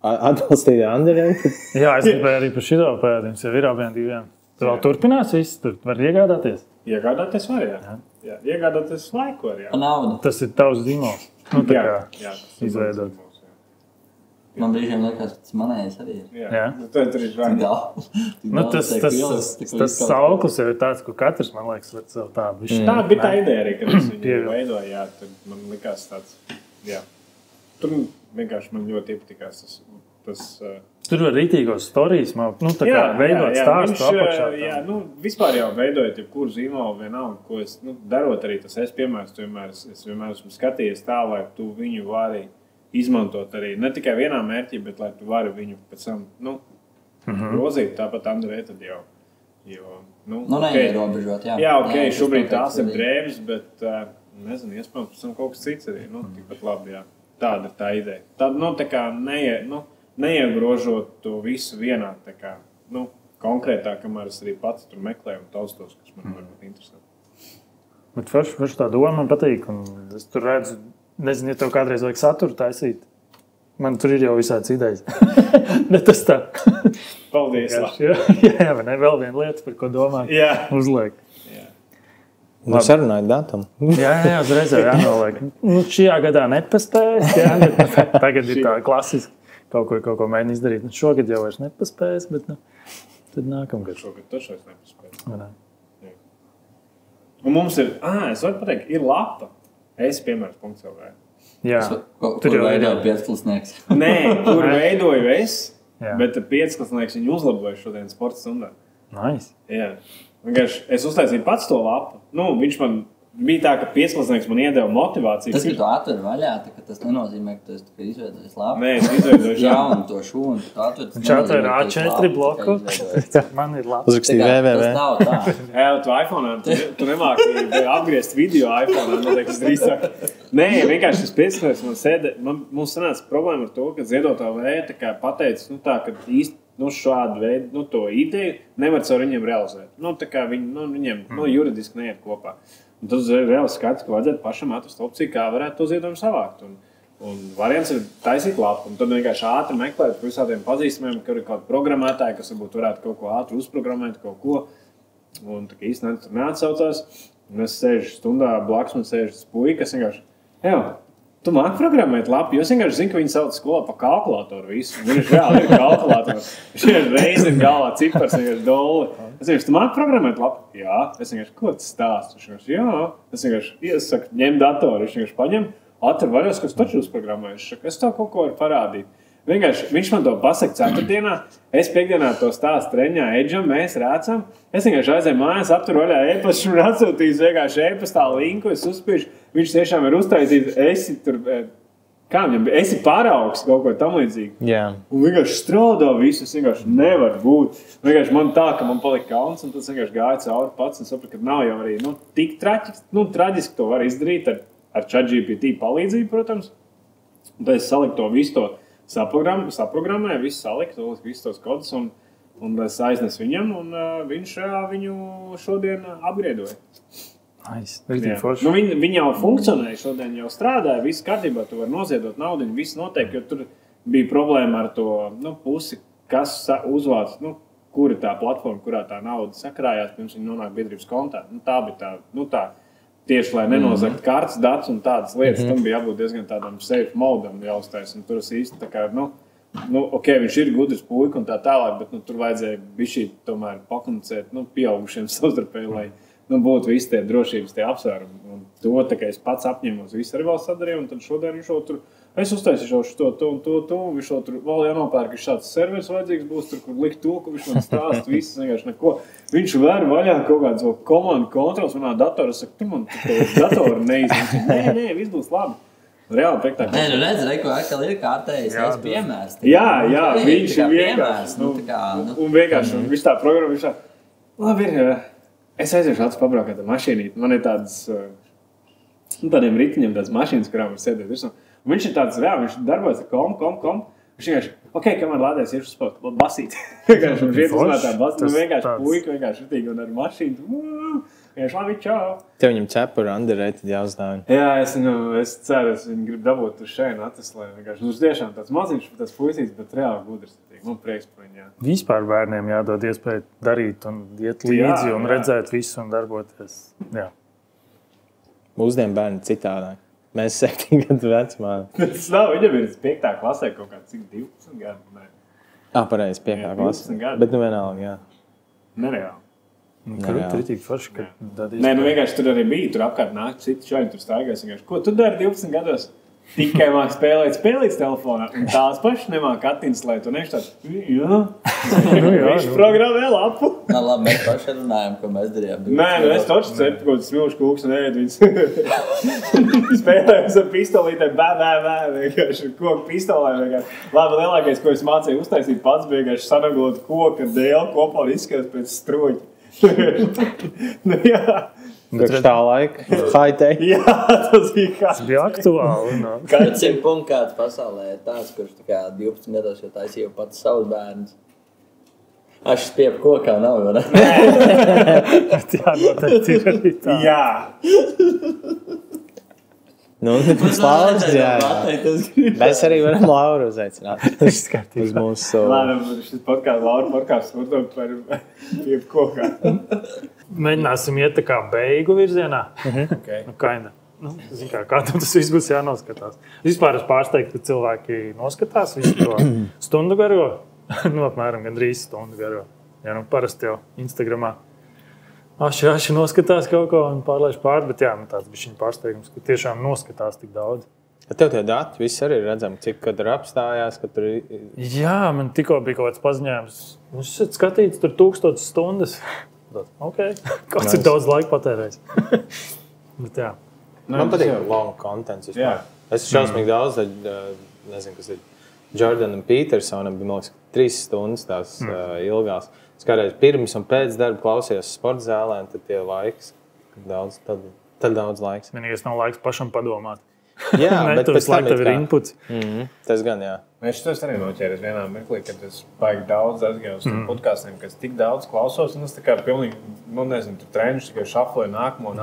atbalstīta Andrija. Jā, es gribēju arī par šito pēdējiem. Jau ir abiem diviem. Tu vēl turpinās viss, tur var iegādāties. Iegādāties var, jā. Jā. Iegādāties laiku var, jā. Pa naudu. Tas ir tavs zīmols. Nu, tā Jā, kā jā, tas ir izveidot. mums, jā. Man brīžiem liekas, ka tas manējais arī ir. Jā. Jā. Nu, tad tur ir Tik žēl. daudz. Tik Nu, daudz tas tiek tas, vielas, tas, tik tas līdz kaut sauklis jau ir tāds, ko katrs, man liekas, var sev tādu. Tā bija tā ideja arī, kad es viņu Pieļauju. veidoju, jā, tad man likās tāds, jā. Tur vienkārši man ļoti iepatikās tas Tur var rītīgos storijas, nu, tā kā veidot stāstu apakšā. Jā, nu, vispār jau veidojot jebkuru zīmolu vienalga, ko es, nu, darot arī tas piemērs, es vienmēr esmu skatījies tā, lai tu viņu vari izmantot arī, ne tikai vienā mērķī, bet lai tu vari viņu pēc tam, nu, grozīt, tāpat Andrei tad jau, nu, Nu, neierobežot, jā. Jā, ok, Nē, šobrīd tas tās ir arī. drēbes, bet, nezinu, iespējams, pēc tam kaut kas cits arī, nu, tikpat labi, jā. Tāda ir tā ideja. Tāda, nu, tā kā neiegrožot to visu vienā, tā kā, nu, konkrētā, kamēr es arī pats tur meklēju un taustos, kas man varbūt interesē. Bet forši tā doma man patīk, un es tur redzu, nezinu, ja tev kādreiz vajag saturu taisīt. Man tur ir jau visāds idejas. Bet tas tā. Paldies! Jā, vai ne? Vēl viena lieta, par ko domāju. Jā. Uzliek. Nu, sarunājot datumu. Jā, uzreiz jau jānoliek. Nu, šajā gadā nepaspējas, jā, bet tagad ir tā klasiski. Kaut ko mēģina izdarīt. Nu, šogad jau vairs nepaspējas, bet nu, tad nākamgad. Šogad taču es nepaspēju. Vai ne? Un mums ir, es varu pateikt, ir lapa. piemērs.lv. Jā, Tur jau veidoja piecklasnieks. Nē, kur veidoju es, Jā. bet piecsklasnieks viņu uzlaboja šodien sporta stundā. nice. Jā. Vienkārši es uztaisīju pats to lapu. Nu, viņš man bija tā, ka piecsklasnieks man iedeva motivāciju. Tas, ka tu atver vaļā, tas nenozīmē, ka tu esi izveidojis labu. Nē, es izveidoju Jaunu to šūnu. Viņš atver A4 bloku. Man ir labi. Uzrakstīja Tas www. nav tā. Jā, tu iPhone, tu nemāki apgriezt video iPhone, noteikti drīzāk. Nē, vienkārši tas piecsklasnieks man sēdē. Mums sanāca problēma ar to, ka ziedotā vēja tā kā pateica, nu tā, ka īsti šādu veidu, to ideju nevar caur viņiem realizēt. Tā kā viņiem juridiski neiet kopā. Un tad reāli skats, ka vajadzētu pašam atrast opciju, kā varētu to ziedojumu savākt. Un variants ir taisīt lapu. Un tad vienkārši ātri meklēt par visādiem pazīstamiem, ka ir kaut kādi programmētāji, kas varbūt varētu kaut ko ātri uzprogrammēt, kaut ko. Un tā kā īstenībā tur neatsaucās. Un es sēžu stundā blakus man sēžu tas puika, kas vienkārši, tu māki programmēt lapu, jo es vienkārši zinu, ka viņi sauc skolā pa kalkulātoru visu. Viņš reāli ir kalkulators. Viņš reizi ir galvā cipars, vienkārši doli. Es vienkārši, tu māki programmēt lapu? Jā. Es vienkārši, ko tas stāsts? Viņš vienkārši, jā. Es vienkārši iesaku, ņem datoru. Viņš vienkārši paņem, atver vaļos, kas taču uzprogrammējuši. Es tev kaut ko varu parādīt. Vienkārši viņš man to pasaka ceturtdienā, es piekdienā to stāstu treņā Edžam, mēs rācam. Es vienkārši aizēju mājās, apturu vaļā e-pastu un atsūtīju vienkārši e-pastā linku, es uzspiežu. Viņš tiešām ir uztaisījis, esi paraugs kaut ko tam līdzīgi. Jā. Un vienkārši strādā visu, es vienkārši nevaru būt. Vienkārši man tā, ka man palika kauns, un tas vienkārši gāja cauri pats, un sapratu, ka nav jau arī tik traģiski to var izdarīt ar ChatGPT palīdzību, protams. Un tad es saliku to visu to saprogrammēju, visu saliku, visus tos kodus, un Un es aiznesu viņam, un viņš viņu šodien upgradeoja. Nu, viņi jau funkcionēja šodien, jau strādāja, viss kārtībā, tu vari noziedot naudu, viss noteikti, jo tur bija problēma ar to pusi, kas uzvāc, kur ir tā platforma, kurā tā nauda sakrājās, pirms viņi nonāk biedrības kontā. Tā bija tā, tieši, lai nenozagt kartes, datus un tādas lietas, tam bija jābūt diezgan tādam safe modam jāuztais, un tur es īsti tā kā, viņš ir gudrs puika un tā tālāk, bet tur vajadzēja bišķīt tomēr pakomunicēt, pieaugušiem savstarpēji, lai būtu visi tie drošības tie apsvērumi. Un to, tā kā es pats apņēmos, visu arī vēl sadarīju, un tad šodien viņš tur, es uztaisīšu to, viņš tur vēl jānopērk, ka šāds serveris vajadzīgs būs, tur, kur likt to, ka viņš man stāst, viss vienkārši neko. Viņš vēr vaļā kaut kāds komandu kontrols manā datorā, saka, tu man datoru neizmēs. Nē, viss būs labi. Reāli pēktāk. Nē, redz, ko atkal ir kārtējis, es piemērs. Jā, viņš ir vienkārši. Un vienkārši, un viss tā programma, viņš tā, labi ir, es aiziešu acis pabraukāt ar mašīnīti. Man ir tādas, tādiem ritiņiem tādas mašīnas, kurām var sēdēt virsmu. Un viņš ir tāds, viņš darbojas ar kom. Viņš vienkārši, kamēr lādēs iešu uz basīt. Vienkārši, viņš iet uz tā basīt, vienkārši puika, vienkārši ritīgi un ar mašīnu. Vienkārši labi, čau. Tev viņam cepuru underrated jāuzdāvina. Jā, es ceru, es viņu gribu dabūt uz šeit atveslē. Viņš tiešām tāds maziņš, tāds puisīts, bet reāli gudrs. Man prieks par viņu, jā. Vispār bērniem jādod iespēju darīt un iet līdzi un redzēt visu un darboties. Jā. Mūsdien bērni citādāk. Mēs 7 gadu vecumā. Tas nav, viņam ir 5. klasē kaut kā, cik 12 gadu? Pareizi, 5. klasē. Bet vienalga, jā. Nereāli. Tur ir ritīgi forši, ka dadīs. Nē, vienkārši tur arī bija, tur apkārt nāk citi čaļi, tur staigās. Ko tu dari 12 gados? Tikai māk spēlēt telefonā, un tās pašas nemāk attinslēt, un viņš tāds, viņš programmē lapu. Labi, mēs paši runājam, ko mēs darījām. Nē, es toču cepu kaut kāds smilšu kūks un ēdu viņus. Spēlējums ar pistolītēm, vienkārši koku pistolē. Labi, lielākais, ko es mācīju uztaisīt pats, bija vienkārši sanaglot koku ar dēlu kopā un izskatās pēc stroķi. Jā. Bet tā laika, high-tech. Jā, tas bija kā. Tas bija aktuāli. Kāds ir punkts, kāds pasaulē ir tāds, kurš 12 gados jau taisīja pats savus bērnus. Šis piepa kokā nav, vai ne? Jā, noteikti ir arī tā. Jā. Tas Lauris, jā. Mēs arī varam Lauru uzaicināt. Uz mūsu... Lēnam, šis Laura podcasts var par piepa kokā. Mēģināsim iet tā kā beigu virzienā. Okay. Kādam tas viss būs jānoskatās. Vispār es pārsteigtu, ka cilvēki noskatās visu to stundu garo. Apmēram gandrīz stundu garo. Jā, parasti jau Instagramā. Aši noskatās kaut ko un pārlaiž pār, bet jā, tāds bija viņa pārsteigums, ka tiešām noskatās tik daudz. Tev tie dati viss arī ir redzami, cik kad tur apstājās, kad tur... Jā, man tikko bija kaut kāds paziņojums. Mums esat skatīts tur 1000 stundas. Ok, kāds ir daudz laika patērējis. Bet jā. Man patīk long contents vispār. Es šausmīgi daudz, nezinu, kas ir Jordanam Petersonam, bija, man liekas, 3 stundas tās ilgās. Skatījos pirms un pēc darba klausījos sporta zālē, un tad tie laiks, tad daudz laiks. Vienīgais nav laiks pašam padomāt. Jā, bet pēc tam tev ir inputs. Tas gan, jā. Es šitos arī noķēries vienā mirklī, kad es baigi daudz aizgāju uz podkāstiem, kas tik daudz klausos, un es tā kā pilnīgi, nezinu, tur treniņš tikai šaflēju nākamo.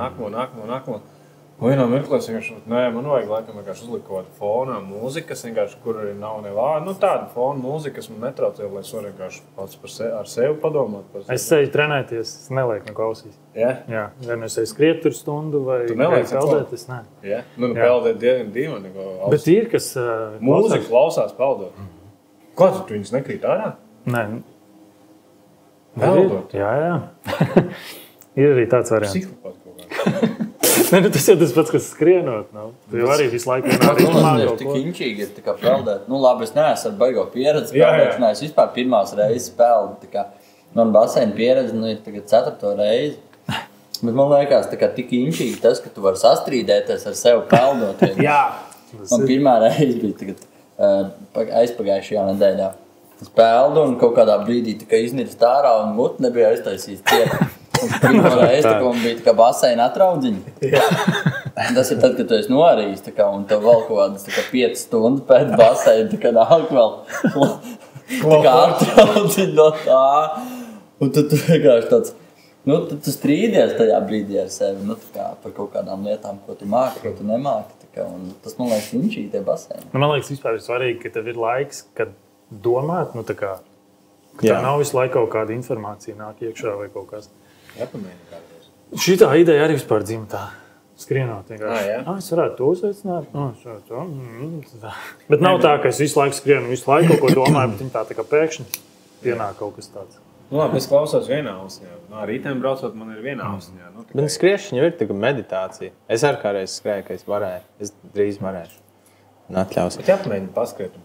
Un vienā mirklī es vienkārši, man vajag laikam vienkārši uzlikt kaut kādu fonā mūzikas, vienkārši, kur arī nav nevāda. Tāda fona mūzika, kas man netraucē, lai es varu vienkārši pats ar sevi padomāt. Es eju trenēties, es nelieku no klausīs. Jā? Jā, vai es eju skriet tur stundu, vai peldēt, es ne. Jā? Peldēt diezgan dīvaini. Bet ir, kas mūzika klausās peldot. Kā tu viņus nekrīt ārā? Nē. Peldot? Jā. Ir arī tāds variants. Psihopat kaut kā. Tas jau tas pats, kas skrienot. Tu jau arī visu laiku vienā ir tik inčīgi, ir tā kā peldēt. Labi, es neesmu ar baigo pieredzi peldēšanā. Es vispār pirmās reizes peldu. Man baseina pieredze ir tagad 4. reizi. Bet man liekas, tik inčīgi tas, ka tu vari sastrīdēties ar sevi peldot. Jā. Man pirmā reize bija aizpagājušajā nedēļā. Es peldu un kaut kādā brīdī iznirst ārā un muti nebija aiztaisīts ciet. Pirmā reize, man bija baseina atraudziņa. Tas ir tad, kad tu esi norījis, un tev vēl kaut kādas 5 stundas pēc baseina, nāk vēl atrauci no tā. Un tu vienkārši tāds, tad tu strīdies tajā brīdī ar sevi, par kaut kādām lietām, ko tu māki, ko tu nemāki. Un tas, man liekas, inčī tie baseini. Man liekas, vispār ir svarīgi, ka tev ir laiks, kad domāt, ka tā nav visu laiku kaut kāda informācija nāk iekšā vai kaut kas. Jāpamēģina kādreiz. Šitā ideja arī vispār dzima tā. Skrienot vienkārši. Es varētu to uzveicināt. Bet nav tā, ka es visu laiku skrienu, visu laiku kaut ko domāju, bet tā kā pēkšņi pienāk kaut kas tāds. Labi, es klausos vienā ausiņā. Rītiem braucot, man ir vienā ausiņā. Bet skriešana ir tā meditācija. Es arī kādreiz skrēju, ka es varēju. Es drīz varēšu. Un atļaus. Bet jāpamēģina paskriet un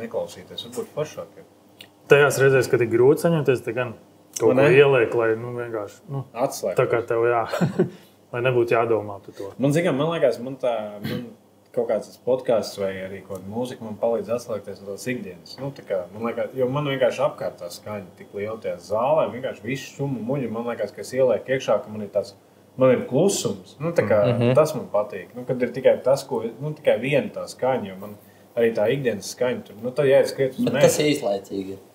neklausīties. Varbūt foršāk. Tajās reizēs, kad ir grūti saņemties, tad gan kaut ko ieliek, lai vienkārši atslēgt. Tā kā tev lai nebūtu jādomā par to. Man liekas, man kaut kāds podcasts vai arī kaut kāda mūzika man palīdz atslēgties no tās ikdienas. Man liekas, jo man vienkārši apkārt tā skaņa tik liela tajā zālē, vienkārši viss šumu muļi. Man liekas, ka es ielieku iekšā, ka man ir klusums. Tas man patīk. Kad ir tikai tas, tikai viena tā skaņa, jo man arī tā ikdienas skaņa tur, tad jāiet skriet uz mēģi. Tas īslaicīgi ir.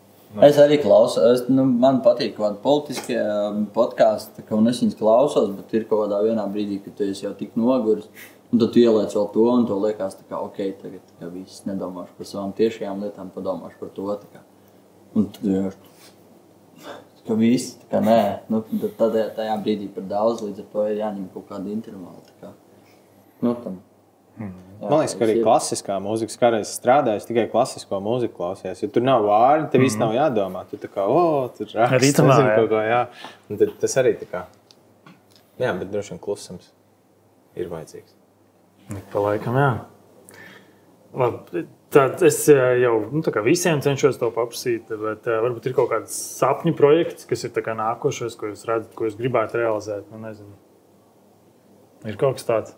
Es arī klausos, man patīk kaut kādi politiskie podkasti, un es viņus klausos, bet ir kaut kādā vienā brīdī, kad tu esi jau tik noguris, un tad tu ieliec vēl to, un to liekas, ok, tagad viss nedomāšu par savām tiešajām lietām, padomāšu par to, un tad vienkārši, ka viss, nē, tad tajā brīdī par daudz, līdz ar to ir jāņem kaut kāda intervāla, tam. Man liekas, ka arī klasiskā mūzika, kādreiz strādājas, tikai klasisko mūziku klausies. Jo tur nav vārdi, tev viss nav jādomā. Tu tā kā, tur raksts, nezinu kaut ko, Un tad tas arī tā kā, bet droši vien klusums ir vajadzīgs. Pa laikam, Labi, tad es jau visiem cenšos to paprasīt, bet varbūt ir kaut kāds sapņu projekts, kas ir tā kā nākošais, ko jūs redzat, ko jūs gribētu realizēt. Nezinu. Ir kaut kas tāds.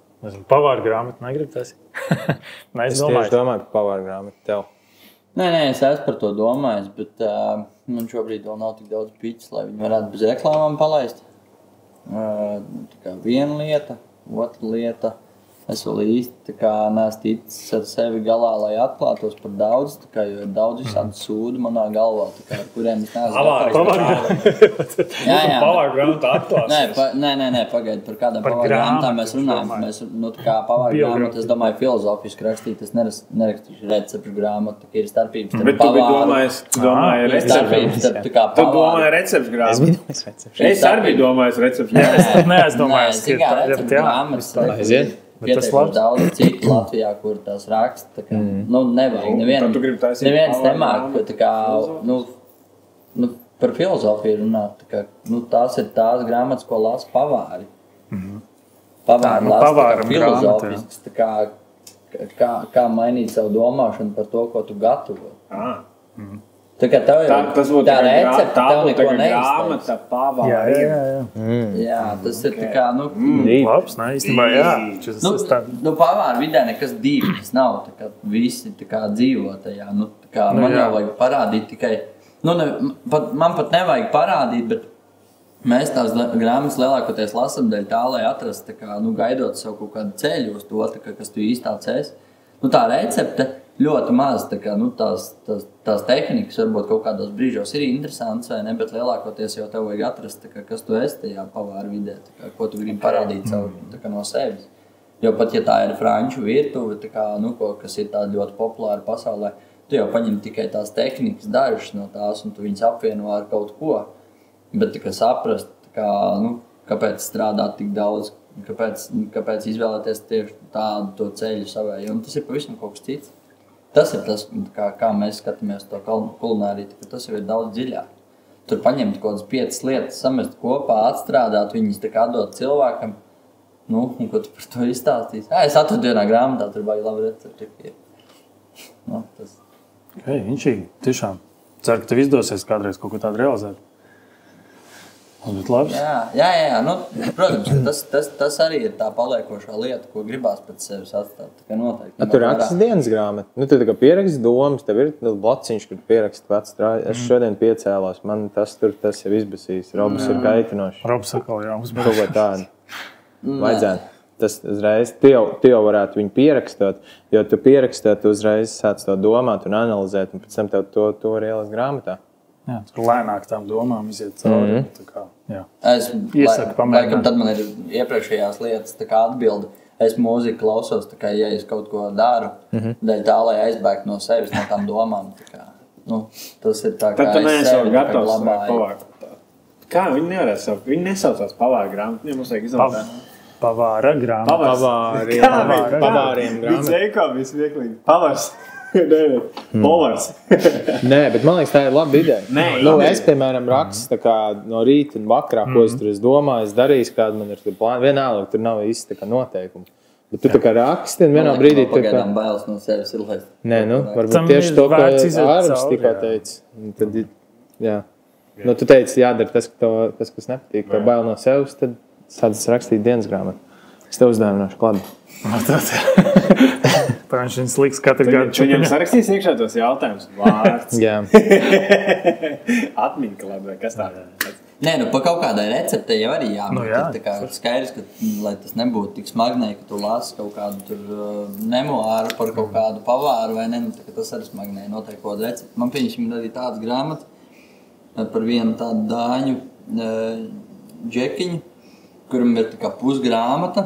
Pavāra grāmatu negribu taisīt. Es tieši domāju par pavāra grāmatu tev. Nē, es esmu par to domājis, bet man šobrīd vēl nav tik daudz piķis, lai viņi varētu bez reklāmām palaist. Tā kā viena lieta, otra lieta. Es vēl īsti neesmu ticis ar sevi galā, lai atklātos par daudz, jo ir daudz visādi sūdu manā galvā, ar kuriem es neesmu Pavāra grāmatu atklāsies. Nē, pagaidi, par kādām pavāra grāmatām mēs runājam. Mēs, pavāra grāmatu, es domāju, filozofiski rakstīt, es nerakstīšu recepšu grāmatu, ir starpības starp pavāru. Bet tu domāji recepšu. Tu domāji recepšu grāmatu. Es arī domāju recepšu grāmatu. Nē, es domāju, pietiekami daudz citu Latvijā, kur tās raksta. Nevajag. Neviens nemāk par filozofiju runāt. Tās ir tās grāmatas, ko lasa pavāri. Pavāri lasa filozofisks. Kā mainīt savu domāšanu par to, ko tu gatavo. Tev jau tā recepte, tev neko neizteiks. Jā, tas ir tā kā, labs, īstenībā, pavāra vidē nekas dīvs nav, visi dzīvo tajā, man jau vajag parādīt tikai, man pat nevajag parādīt, bet mēs tās grāmatas lielākoties lasam dēļ tā, lai atrast, gaidot sev kaut kādu ceļu uz to, kas tu īsti tāds esi. Tā recepte ļoti maz, tās tehnikas varbūt kaut kādos brīžos ir interesants vai ne, bet lielākoties jau tev vajag atrast, kas tu esi tajā pavāra vidē, ko tu gribi parādīt savu no sevis. Jo pat, ja tā ir franču virtuve, kas ir tāda ļoti populāra pasaulē, tu jau paņem tikai tās tehnikas dažas no tās un tu viņas apvieno ar kaut ko. Bet saprast, kāpēc strādāt tik daudz, kāpēc izvēlēties tieši tādu to ceļu savai, un tas ir pavisam kaut kas cits. Tas ir tas, kā mēs skatāmies to kulināriju, tas jau ir daudz dziļāk. Tur paņemt kaut kādas 5 lietas, samest kopā, atstrādāt viņas, atdot cilvēkam, un ko tu par to izstāstīsi. Es atradu vienā grāmatā, tur baigi labi recepti. Inčīgi, tiešām. Ceru, ka tev izdosies kādreiz kaut ko tādu realizēt. Jā. Protams, tas arī ir tā paliekošā lieta, ko gribās pēc sevis atstāt. Tu raksti dienas grāmatu. Tu pieraksti domas, tev ir blociņš, kur pieraksti vecs strādi. Es šodien piecēlos, man tas jau izbasīs. Robs ir kaitinošs. Robs atkal jāuzmanās. Kaut ko tādu. Vajadzētu. tas uzreiz, tu jau varētu viņu pierakstot, jo tu pierakstot, tu uzreiz sāc to domāt un analizēt, un pēc tam tev to var ielast grāmatā. Jā, tur lēnāk tām domām iziet cauri. Tā kā, jā. Es Iesaku pamēģināt. Tad man ir iepriekšējās lietas tā kā atbilde. Es mūziku klausos, tā kā, ja es kaut ko daru, dēļ tā, lai aizbēgtu no sevis, no tām domām. Tā kā, tas ir tā, kā tad tu neesi sevi gatavs glabāju. pavākt. Kā viņi nevarēja saukt? Viņi nesaucās pavāra grāmatu, viņiem mums vajag izdomāt. Pavāra grāmata. Pavāriem grāmata. Dzēkā visvieglīgi. Pavars. Povars. Nē, bet man liekas, tā ir laba ideja. Es, piemēram, rakstu tā kā no rīta un vakarā, ko es tur domāju, es darīšu, kāda man ir plāna. Vienalga, tur nav īsti tā kā noteikumi. Bet tu tā kā raksti un vienā brīdī... Pagaidām bailes no sevis ir laist. Nē, varbūt tieši to, ko Ārvis tikko teica. Tad, jā. Tu teici, jādara tas, kas nepatīk, to bail no sevis, tad sācis rakstīt dienas grāmatu. Es tev uzdāvināšu kladu. Viņš liks katru gadu. Viņam sarakstīs iekšā tos jautājumus. Vārds. Jā. Atmiņa klāda vai kas tā? Nē, pa kaut kādai receptei jau arī jābūt. Tā kā skaidrs, ka, lai tas nebūtu tik smagnēji, ka tu lasi kaut kādu tur memoāru par kaut kādu pavāru vai ne, tā, tas arī smagnēji noteikti kaut kādu recepti. Man pieņemsim arī tāds grāmata par vienu tādu dāņu džekiņu, kuram ir tā kā pusgrāmata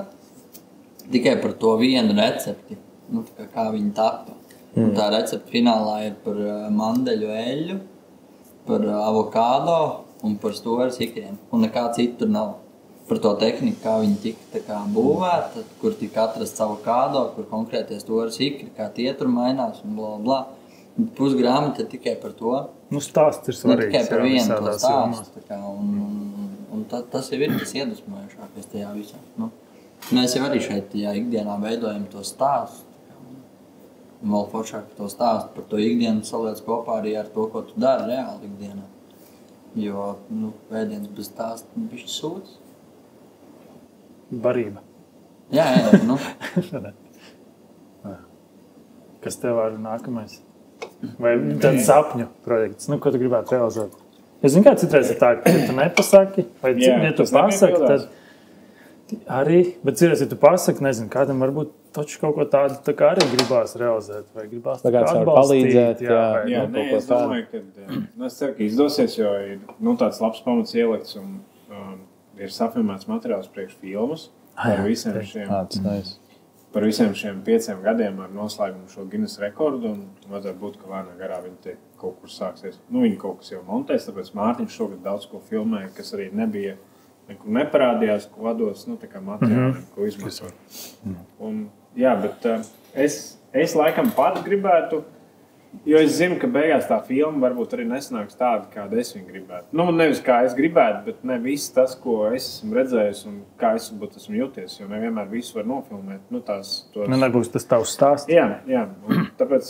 tikai par to vienu recepti. Kā viņi tapa. Un tā recepta finālā ir par mandeļu eļļu, par avokādo un par stūras hikriem. Un nekā citu tur nav. Par to tehniku, kā viņi tika būvēta, kur tika atrasts avokādo, kur konkrētie stūras hikri, kā tie tur mainās un blablabla. Pusgrāmata ir tikai par to. Stāsts ir svarīgs. Tikai par vienu to stāstu. Un tas jau ir tas iedvesmojošākais tajā visā. Mēs jau arī šeit ikdienā veidojam to stāstu. Un vēl foršāk to stāstu par to ikdienu saliec kopā arī ar to, ko tu dari reāli ikdienā. Jo, vēdienas bez stāsta bišķi sūds. Barība. Jā. Kas tev var nākamais? Vai tāds sapņu projekts? Ko tu gribētu realizēt? Es zinu, kā citreiz ir tā, ka tu nepasaki, vai ja tu pasaki, tad arī, bet ja tu pasaki, nezinu, kādam varbūt taču kaut ko tādu tā kā arī gribās realizēt, vai gribās tā kā palīdzēt, es domāju, ka es ceru, ka izdosies, jo ir tāds labs pamats ielikts un ir safilmēts materiāls priekš filmas par visiem šiem 5 gadiem ar noslēgumu šo Guinness rekordu, un vajadzētu būt, ka lēnā garā viņi te kaut kur sāksies. Viņi kaut kas jau montēs, tāpēc Mārtiņš šogad daudz ko filmēja, kas arī nebija, nekur neparādījās, ko vados, tā kā materiāliem, ko izmantot. Un, jā, bet es laikam pats gribētu, jo es zinu, ka beigās tā filma varbūt arī nesnāks tāda, kāda es viņu gribētu. Nevis kā es gribētu, bet ne viss tas, ko es esmu redzējis un kā es esmu jūties, jo nevienmēr visu var nofilmēt. Nebūs tas tavs stāsts. Jā. Un tāpēc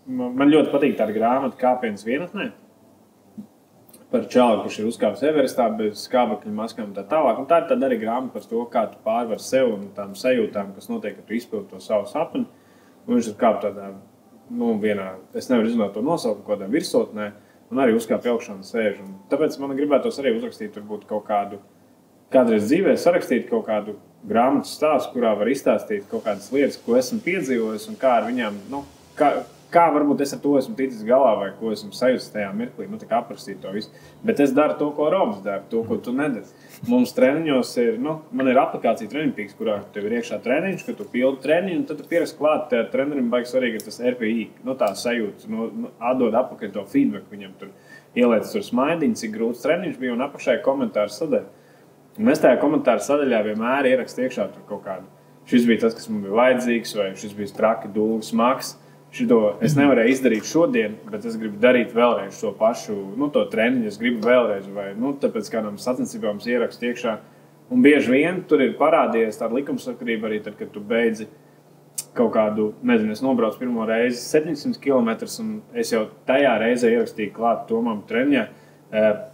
man ļoti patīk tāda grāmata Kāpiens vienatnē par čālu, kurš ir uzkāpis Everestā bez skābekļa maskām un tā tālāk. Un tā ir tāda arī grāmata par to, kā tu pārvar sev un tām sajūtām, kas notiek, ka tu izpildi to savu sapni. Un viņš ir kāp tādā, vienā, es nevaru izrunāt to nosaukumu, kādā virsotnē, un arī uzkāp augšā un sēž. Un tāpēc man gribētos arī uzrakstīt varbūt kaut kādu, kādreiz dzīvē sarakstīt kaut kādu grāmatu stāstu, kurā var izstāstīt kaut kādas lietas, ko esmu piedzīvojis un kā ar viņām, kā varbūt es ar to esmu ticis galā vai ko esmu sajūtis tajā mirklī, tā kā aprakstīt to visu. Bet es daru to, ko Roms dara, to, ko tu nedari. Mums treniņos ir, man ir aplikācija Treniņpīks, kurā tev ir iekšā treniņš, ka tu pildi treniņu, un tad tu pierasti klāt, trenerim baigi svarīgi ir tas RPI, tā sajūta, atdod apakaļ to feedback, viņam tur ieliec tur smaidiņu, cik grūts treniņš bija, un apakšā ir komentāru sadaļa. Un mēs tajā komentāru sadaļā vienmēr ierakst iekšā tur kaut kādu. Šis bija tas, kas man bija vajadzīgs, vai šis bija traki, dulgi, smags. Šito es nevarēju izdarīt šodien, bet es gribu darīt vēlreiz šo pašu, to treniņu, es gribu vēlreiz, vai, tāpēc kādām sacensībām ierakstu iekšā. Un bieži vien tur ir parādījies tāda likumsakarība arī tad, kad tu beidzi kaut kādu, nezinu, es nobraucu pirmo reizi 700 km, un es jau tajā reizē ierakstīju klāt Tomam treniņā,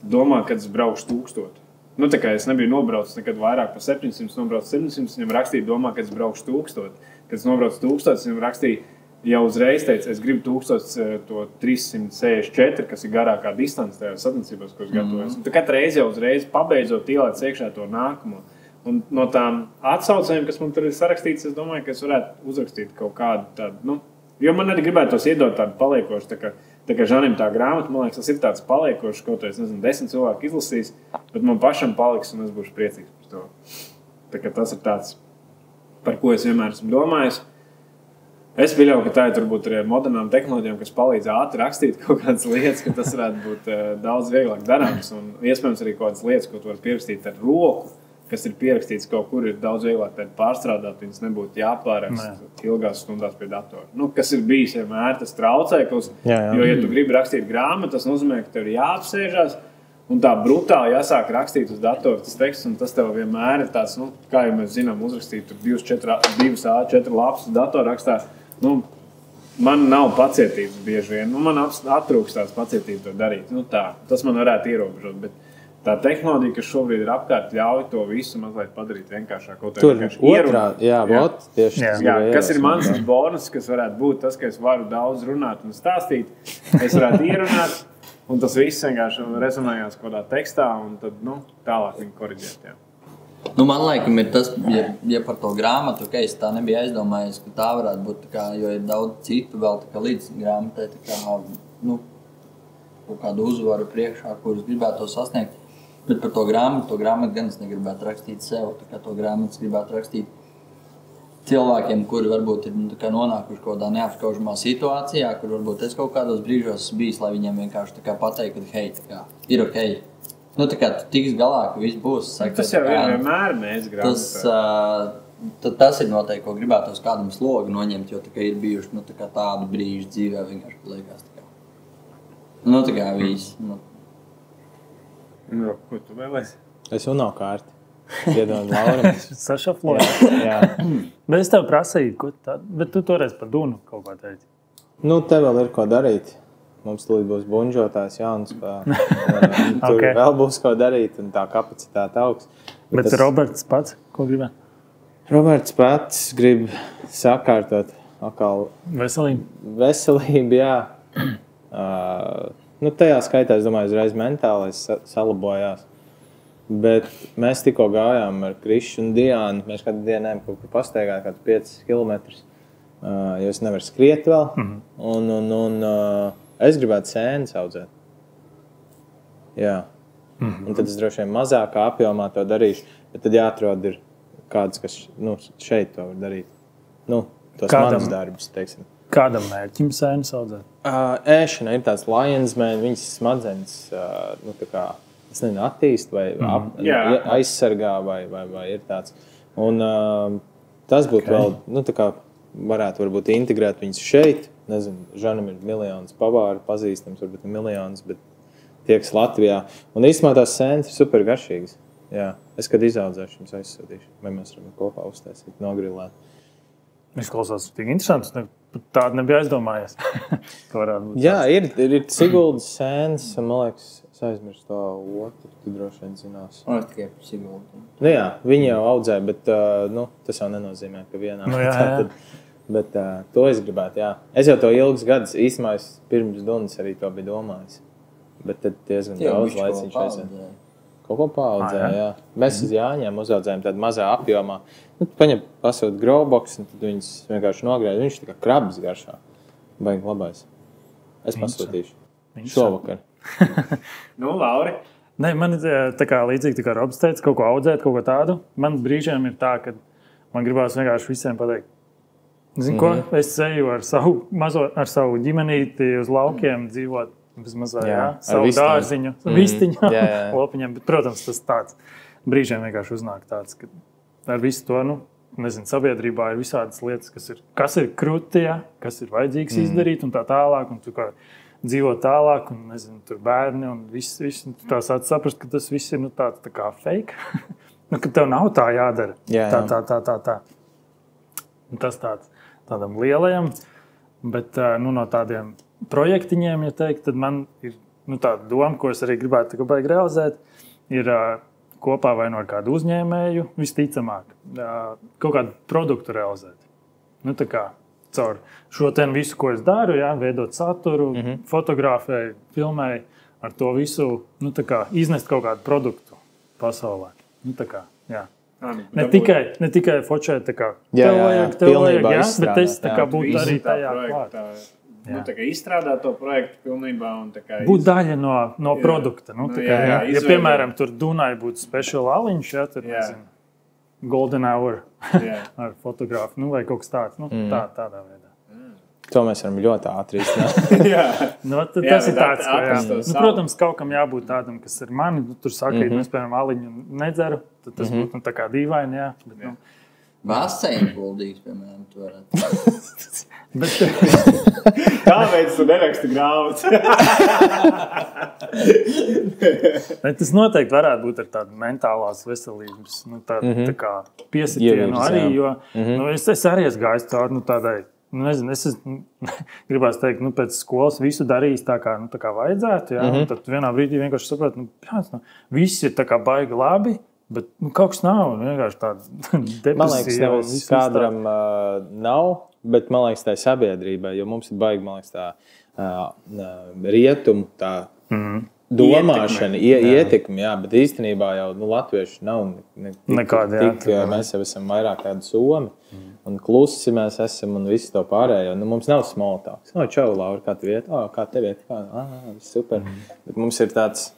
domā, kad es braukšu 1000. Tā kā es nebiju nobraucis nekad vairāk par 700, nobraucu 700, viņam rakstīja, domā, kad es braukšu 1000. Kad es nobraucu 1000, viņam rakstīja, jau uzreiz teica, es gribu 1364, kas ir garākā distance tajā sacensībās, ko es gatavojos. Tu katru reizi jau uzreiz pabeidzot ielēc iekšā to nākamo. Un no tām atsaucēm, kas man tur ir sarakstīts, es domāju, ka es varētu uzrakstīt kaut kādu tādu, jo man arī gribētu tos iedot tādu paliekošu, tā kā Žanim tā grāmata, man liekas, tas ir tāds paliekošs, kaut ko, es nezinu, 10 cilvēku izlasīs, bet man pašam paliks un es būšu priecīgs par to. Tā kā tas ir tāds, par ko es vienmēr esmu domājis. Es pieļauju, ka tā ir varbūt arī ar modernām tehnoloģijām, kas palīdz ātri rakstīt kaut kādas lietas, ka tas varētu būt daudz vieglāk darāms. Un iespējams arī kaut kādas lietas, ko tu vari pierakstīt ar roku, kas ir pierakstīts kaut kur, ir daudz vieglāk pārstrādāt, viņas nebūtu jāpārakst ilgās stundās pie datora. Kas ir bijis vienmēr tas traucēklis, jo, ja tu gribi rakstīt grāmatu, tas nozīmē, ka tev ir jāapsēžās un tā brutāli jāsāk rakstīt uz datoru tas teksts, un tas tev vienmēr ir tāds, kā jau mēs zinām, uzrakstīt 2 A4 lapas datorrakstā. Man nav pacietības bieži vien. Man attrūkst tāds pacietības to darīt. Tas man varētu ierobežot, bet tā tehnoloģija, kas šobrīd ir apkārt, ļauj to visu mazliet padarīt vienkāršāk. Tur otrā, kas ir mans bonus, kas varētu būt tas, ka es varu daudz runāt un stāstīt. Es varētu ierunāt, un tas viss vienkārši rezonējās kaut kādā tekstā, un tad tālāk viņu koriģēt. Man laikam ir tas, ja par to grāmatu, es tā nebija aizdomājies, ka tā varētu būt, jo ir daudz citu vēl līdz grāmatai, kaut kādu uzvaru priekšā, kurus gribētu to sasniegt. Bet par to grāmatu gan es negribētu rakstīt sev, to grāmatu gribētu rakstīt cilvēkiem, kuri varbūt ir nonākuši kaut kādā neapskaužamā situācijā, kur varbūt es kaut kādos brīžos bijis, lai viņiem vienkārši pateikt, ka hei, ir ok. Tu tiks galā, ka viss būs. Tas jau vienmēr mēs grāmatā. Tas ir noteikti, ko gribētos kādam slogu noņemt, jo ir bijuši tādu brīžu dzīvē vienkārši liekas. Viss. Ko tu vēlēsi? Es jau nav kārti. Iedod Lauram. Sašafloju. Jā. Bet es tev prasīju, bet tu toreiz par Dunu kaut ko teici. Te vēl ir ko darīt. Mums tūlīt būs buņģotājs jauns, tur vēl būs ko darīt un tā kapacitāte augs. Bet Roberts pats, ko gribē? Roberts pats grib sakārtot atkal veselību, jā. Tajā skaitā, es domāju, uzreiz mentālais salabojās. Bet mēs tikko gājām ar Krišu un Diānu. Mēs kādu dienu ejam kaut kur pastaigāt, kāds 5 kilometrus, jo es nevaru skriet vēl. Es gribētu sēnes audzēt. Jā. Un tad es droši vien mazākā apjomā to darīšu, bet tad jāatrod ir kāds, kas šeit to var darīt. Tos manas darbus, teiksim. Kādam mērķim sēnes audzēt? Ēšana ir tāds lions man, viņas smadzenes, es nezinu, attīst vai aizsargā vai ir tāds. Un tas būtu vēl, varētu varbūt integrēt viņus šeit. Nezinu, Žanam ir miljonus pavāru pazīstams, varbūt ir miljonus, bet tieks Latvijā. Un īstenībā tās sēnes ir super garšīgas. Jā. Es, kad izaudzēšu, jums aizsūtīšu. Vai mēs varam kopā uztaisīt, nogrilēt. Izklausās tik interesants. Tādu nebija aizdomājies. Jā, ir Siguldas sēnes. Man liekas, es aizmirstu to otru. Tu droši vien zinās. Tikai par Siguldu. Jā, viņi jau audzē, bet tas jau nenozīmē, ka vienā. Bet to es gribētu, jā. Es jau to ilgus gadus, īstenībā es pirms Dunas arī to biju domājis. Bet tad diezgan daudz laiciņš aizvien. Kaut ko paaudzēja, jā. Mēs uz Jāņiem uzaudzējām tādu mazā apjomā. Paņem pasūt growbox un tad viņas vienkārši nogrēja. Viņš tā kā krabas garšā. Baigi labais. Es pasūtīšu. Šovakar. Lauri? Nē, man ir tā kā līdzīgi, tā kā Robs teica, kaut ko audzēt, kaut ko tādu. Man brīžiem ir tā, ka man gribās vienkārši visiem pateikt. Zini, ko? Es eju ar savu ģimenīti uz laukiem dzīvot bez mazā, savu dārziņu, vistiņu, lopiņiem. Bet, protams, tas tāds brīžiem vienkārši uznāk tāds, ka ar visu to, nezinu, sabiedrībā ir visādas lietas, kas ir kruti, kas ir vajadzīgs izdarīt un tā tālāk, un tu kā dzīvo tālāk, un, nezinu, tur bērni un viss, tu tā sāc saprast, ka tas viss ir, tāds tā kā fake, ka tev nav tā jādara. Tā. Un tas tādam lielajam, bet no tādiem projektiņiem, ja teikt, tad man ir tāda doma, ko es arī gribētu baigi realizēt, ir kopā vai ar kādu uzņēmēju, visticamāk, kaut kādu produktu realizēt. Tā kā caur šo visu, ko es daru, veidot saturu, fotografēju, filmēju, ar to visu, iznest kaut kādu produktu pasaulē. Tā kā, jā. Ne tikai fočēt, tā kā tev vajag, bet es tā kā būtu arī tajā klāt. Tā kā izstrādāt to projektu pilnībā un tā kā... Būt daļa no produkta. Ja, piemēram, tur Dunai būtu special aliņš, tad, nezinu, Golden Hour ar fotografu, vai kaut kas tāds. Tādā veidā. To mēs varam ļoti ātri izstrādāt. Tas ir tāds, ka, protams, kaut kam jābūt tādam, kas ir mani. Tur saka, ka es, piemēram, aliņu nedzeru, tad tas būtu tā kā dīvaini, jā. Bet, Vasēņu guldīgs, piemēram, tu varētu. Tāpēc tu neraksti grāmatas. Tas noteikti varētu būt ar tādu mentālās veselības, tā kā piesitienu arī, jo es arī esmu gājis cauri tādai, nezinu, es gribētu teikt, pēc skolas visu darījis tā kā vajadzētu, jā, un tad vienā brīdī vienkārši sapratu, viss ir tā kā baigi labi, bet kaut kas nav, vienkārši tāda depresija. Man liekas, nevis kādram nav, bet man liekas tā ir sabiedrībai, jo mums ir baigi, man liekas, tā rietumu, tā domāšana, ietekme, jā, bet īstenībā jau latvieši nav nekādi, mēs jau esam vairāk tādi somi. Un klusi mēs esam un visu to pārējo. Mums nav small talks. Čau, Laura, kā tev iet? Kā tev iet? Super. Bet mums ir tāds...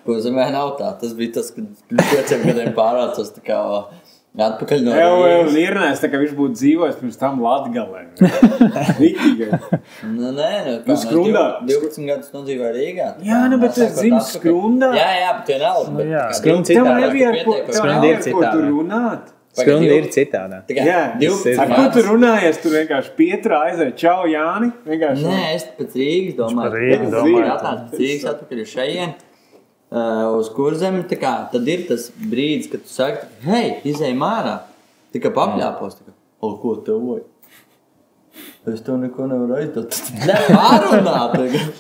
Kur zemē nav tā. Tas bija tas, kad 5 gadiem pārācos tā kā atpakaļ no Rīgas. Irnēs, tā kā viņš būtu dzīvojis pirms tam Latgalē. Rīgai. Skrundā. 12 gadus nodzīvoja Rīgā. Jā, bet es zinu Skrundā. Jā, bet tie nav. Skrunda citādā. Tev nebija ar ko tu runāt. Skrunda ir citādā. Jā, ar ko tu runājies? Tu vienkārši Pietrā aizēji. Čau, Jāni. Nē, es pēc Rīgas domāju. Pēc Rīgas atpakaļ uz šajien. Uz Kurzemi. Tad ir tas brīdis, kad tu saki, hei, izējam ārā. Tā kā papļāpos. Ko tev vajag? Es tev neko nevaru aizdot. Nepārunāt.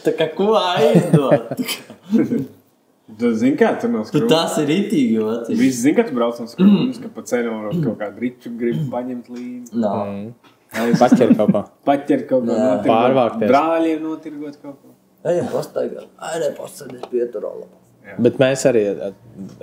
Tā kā ko aizdot? Tu zini, kā tu no Skrundas? Tas ir itīgi, jo atcīm. Visi zini, kā tu brauc no Skrundas, ka pa ceļu varot kaut kādu riču gribu paņemt līdzi. Paķer kaut ko. Paķer kaut ko notirgot. Pārvākties. Brāļiem notirgot kaut ko. Ejam pastaigāt. Pasēdēs pieturā labā. Bet mēs arī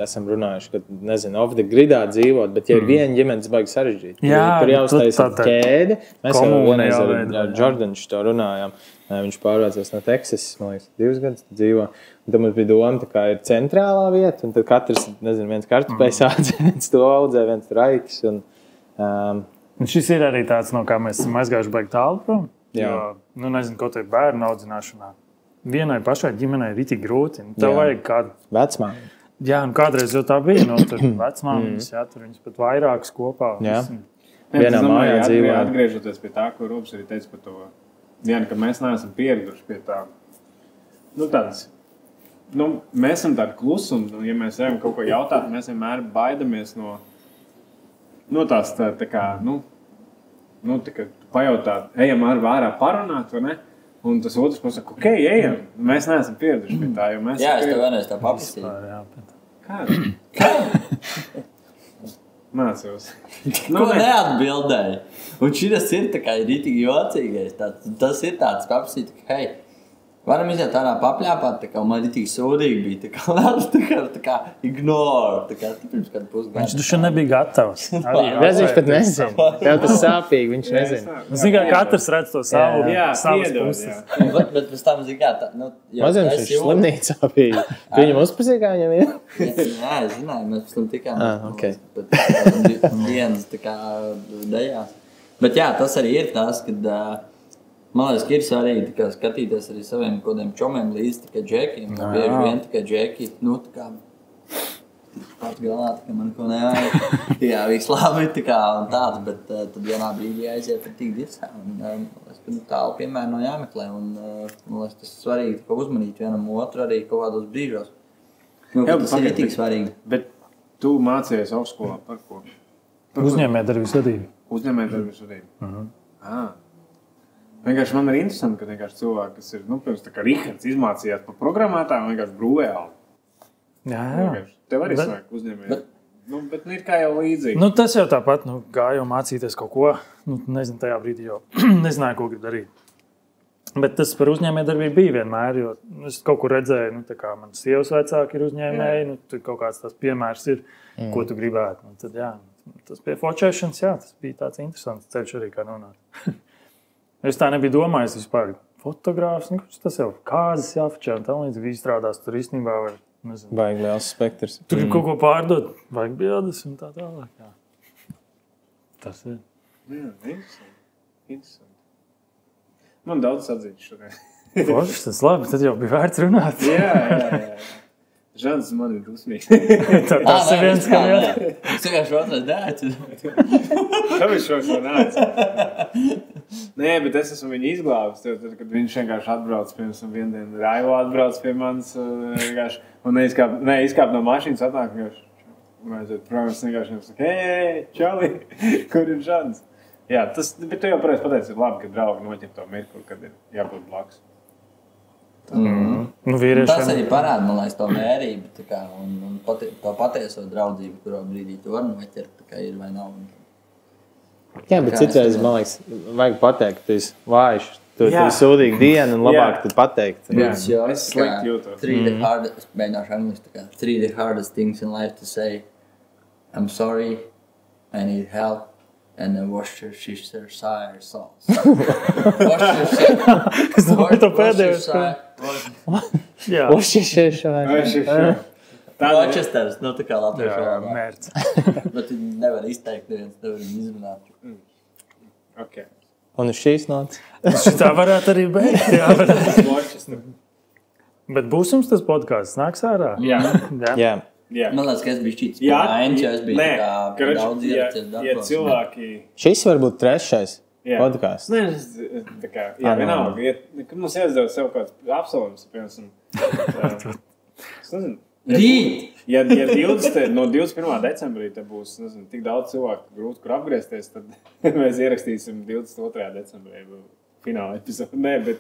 esam runājuši, ka, nezinu, off the gridā dzīvot, bet ja ir viena ģimenes baigi sarežģīt, tur jāuztaisa ķēde. Mēs jau vienreiz ar Jordanu to runājām. Viņš pārvācās no Teksasas, man liekas, 2 gadus dzīvo. Un tad mums bija doma, tā kā ir centrālā vieta, un tad katrs, nezinu, viens kartupējs audzē, viens to audzē, viens raitis. Un šis ir arī tāds, no kā mēs esam aizgājuši baigi tālu prom. Jo, nezinu, kaut ir bērnu audzināšanā. Vienai pašai ģimenei ir itī grūti. Tev vajag kādu... Vecmāmiņu. Jā, un kādreiz jau tā bija, tur vecmāmiņas, tur viņas pat vairākas kopā. Jā. Vienā mājā dzīvo. Atgriežoties pie tā, ko Rūps arī teica par to, Diana, ka mēs neesam pieraduši pie tā. Tāds... mēs esam tādi klusi, un ja mēs ejam kaut ko jautāt, mēs vienmēr baidamies no tās tā kā, tā kā pajautāt, ejam ārā parunāt, vai ne? Un tas otrs pasaka, ok, ejam. Mēs neesam pieraduši pie tā, jo mēs... Jā, es tev vienreiz tā paprasīju. Kāda? Mācos. Ko neatbildēji? Un šitas ir tā kā rītīgi jocīgais. Tas ir tāds paprasīt, ka, hei, varam iziet ārā papļāpāt, tā kā man rītīgi sūdīgi bija, tā kā ignore, tā kā pirms kādu pusgadu. Viņš duši nebija gatavs. Viņš pat nezina. Tev tas sāpīgi, viņš nezina. Zin kā katrs redz to savas puses. Bet pēc tam, zin kā, mazam viņš slimnīcā bija. Viņam uzpasīja, kā viņam ir? Jā, es zināju, mēs pēc tam tikām. Ok. Dienas tā kā dejās. Bet jā, tas arī ir tās, kad... Man liekas, ka ir svarīgi skatīties arī saviem kodiem čomiem līdz tikai džekiem. Bieži vien tikai džeki, tā kā pats galā, ka man ko nevajag. Jā, viss labi, tā kā un tāds, bet tad vienā brīdī aiziet ar tik dirsā. Man liekas, ka tālu piemēram no jāmeklē. Un man liekas, tas ir svarīgi uzmanīt vienam otru arī kaut kādos brīžos. Tas ir tik svarīgi. Bet tu mācījies augstskolā par ko? Uzņēmējdarbības vadību. Uzņēmējdarbības vadību. Vienkārši man ir interesanti, ka vienkārši cilvēki, kas ir, pirms tā kā Rihards izmācījās par programmētājiem, vienkārši brūvējā. Jā. Tev arī sāk uzņēmēji. Bet ir kā jau līdzīgi. Tas jau tāpat, gāju mācīties kaut ko. Nezinu, tajā brīdī jau nezināju, ko gribu darīt. Bet tas par uzņēmējdarbību bija vienmēr, jo es kaut kur redzēju, nu, tā kā manas sievas vecāki ir uzņēmēji, nu, tur kaut kāds tas piemērs ir, ko tu gribētu. Nu, tad, jā, tas pie fočēšanas, jā, tas bija tāds interesants ceļš arī kā nonākt. Es tā nebiju domājis vispār. Fotogrāfs, nu, tas jau kāzas jāfočē un tā līdz izstrādās. Tur īstenībā var, nezinu. Vajag liels spektrs. Tur grib kaut ko pārdot, vajag bildes un tā tālāk. Jā. Tas ir. Jā, interesanti. Man daudz atzīts šodien. Forši, tas labi, tad jau bija vērts runāt. Jā. Žants man ir dusmīgs. Tas ir viens, kam jā. Es vienkārši otrais dēļ. Kā viņš šo nāca? Nē, bet es esmu viņu izglābis. Tad, kad viņš vienkārši atbrauc pie mums un vienu dienu Raivo atbrauc pie manis un neizkāp no mašīnas atnāk vienkārši. Protams, vienkārši saka, hei, čali, kur ir Žants? Jā, bet tu jau pareizi pateici, ir labi, ka draugi noķer to mirkli, kad ir jābūt blakus. Nu, tas arī parāda, man liekas, to mērību un to patieso draudzību, kurā brīdī tu vari noķert, tā ir vai nav. Jā, bet citreiz, man liekas, vajag pateikt, ka tu esi vājš, tu ir sūdīgi diena un labāk tad pateikt. Jā, es slikti jūtos. Mēģināšu angliski, 3 the hardest things in life to say. I'm sorry, I need help. And then Worcestershire sauce. Es domāju, to pēdējos. Jā. Worcestershire. Worcesters, nu tā kā latviešu vārdā. Mērķis. Bet nevar izteikt, nevar viņu izrunāt. Okay. Un uz šīs nāc. Tā varētu arī beigt. Jā, Worcester. Bet būs jums tas podcasts, nāks ārā? Jā. Man liekas, ka es biju šķīts pāiņš, jo es biju tā daudz ieracies darbos. Ja cilvēki... Šis varbūt trešais podcasts. Nē, tā kā, vienalga. Mums jāizdara sev kāds apsolījums, piemēram. Rīt! Ja no 21. decembrī te būs, nezinu, tik daudz cilvēku grūti, kur apgriezties, tad mēs ierakstīsim 22. decembrī fināla epizodu. Nē, bet...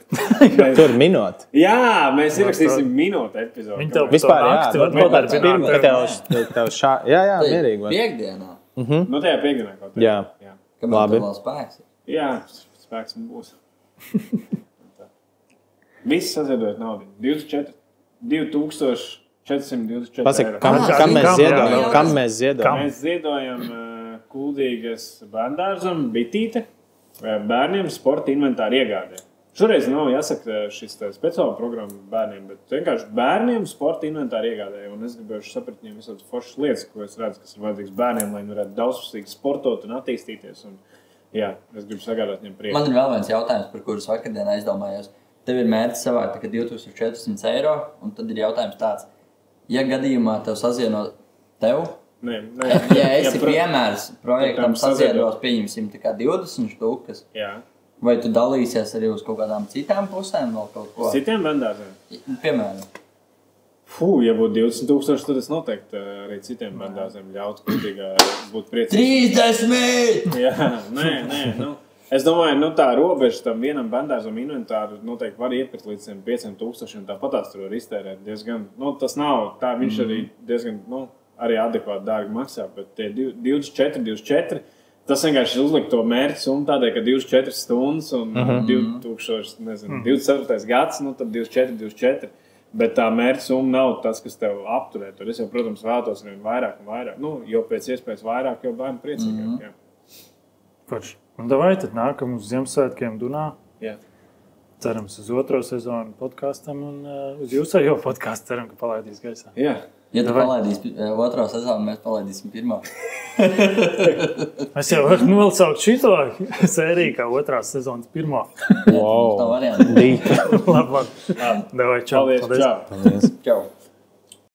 Tur minūte. Jā, mēs ierakstīsim minūte epizodu. Viņi tev vispār, jā, mierīgi. Piekdienā. Nu, tajā piekdienā kaut jā. Kamēr tev vēl spēks? Jā, spēks man būs. Visi saziedojot naudu. 2424 Pasaka, kam mēs ziedojam? Mēs ziedojam Kuldīgas bērndārzam Bitīte. Bērniem sporta inventāri iegādē. Šoreiz nav jāsaka šis speciāla programma bērniem, bet vienkārši bērniem sporta inventāri iegādē. Un es gribēšu saprast viņiem visādas foršas lietas, ko es redzu, kas ir vajadzīgs bērniem, lai viņi varētu daudzpusīgi sportot un attīstīties. Un, jā, es gribu sagādāt viņiem prieku. Man ir vēl viens jautājums, par kuru vakardien aizdomājos. Tev ir mērķis savākt 2400 eiro, un tad ir jautājums tāds, ja gadījumā tev sazieno tev, ja esi piemērs projektam saziedos, pieņemsim 20 štukas, vai tu dalīsies arī uz kaut kādām citām pusēm vēl kaut ko? Citiem bērndārziem? Piemēram. Ja būtu 20,000, tad es noteikti arī citiem bērndārziem ļautu būt priecīgs. 30! Jā, nē. Es domāju, tā robeža tam vienam bērndārzam inventāru noteikti var iepirkt līdz 5,000, tāpatās tur var iztērēt diezgan, tas nav tā, viņš arī diezgan, arī adekvāti dārgi maksā, bet tie 24, tas vienkārši uzlikt to mērķi summu tādēļ, ka 24 stundas un 24. gads, tad 24. Bet tā mērķa summa nav tas, kas tev apturē. Tur es jau, protams, vēlētos vien vairāk un vairāk. Jo pēc iespējas vairāk, jo bērni priecīgāk. Forši. Un davai tad nākam uz Ziemassvētkiem Dunā. Jā. Cerams uz 2. sezonu podkastam un uz jūsējo podkastu ceram, ka palaidīs gaisā. Jā. Ja tu palaidīsi 2. sezonu, mēs palaidīsim 1. Es jau varu nolasaukt šito sēriju kā 2. sezonas 1. Wow. Tā varianti. Labi. Davai, čau. Paldies. Čau.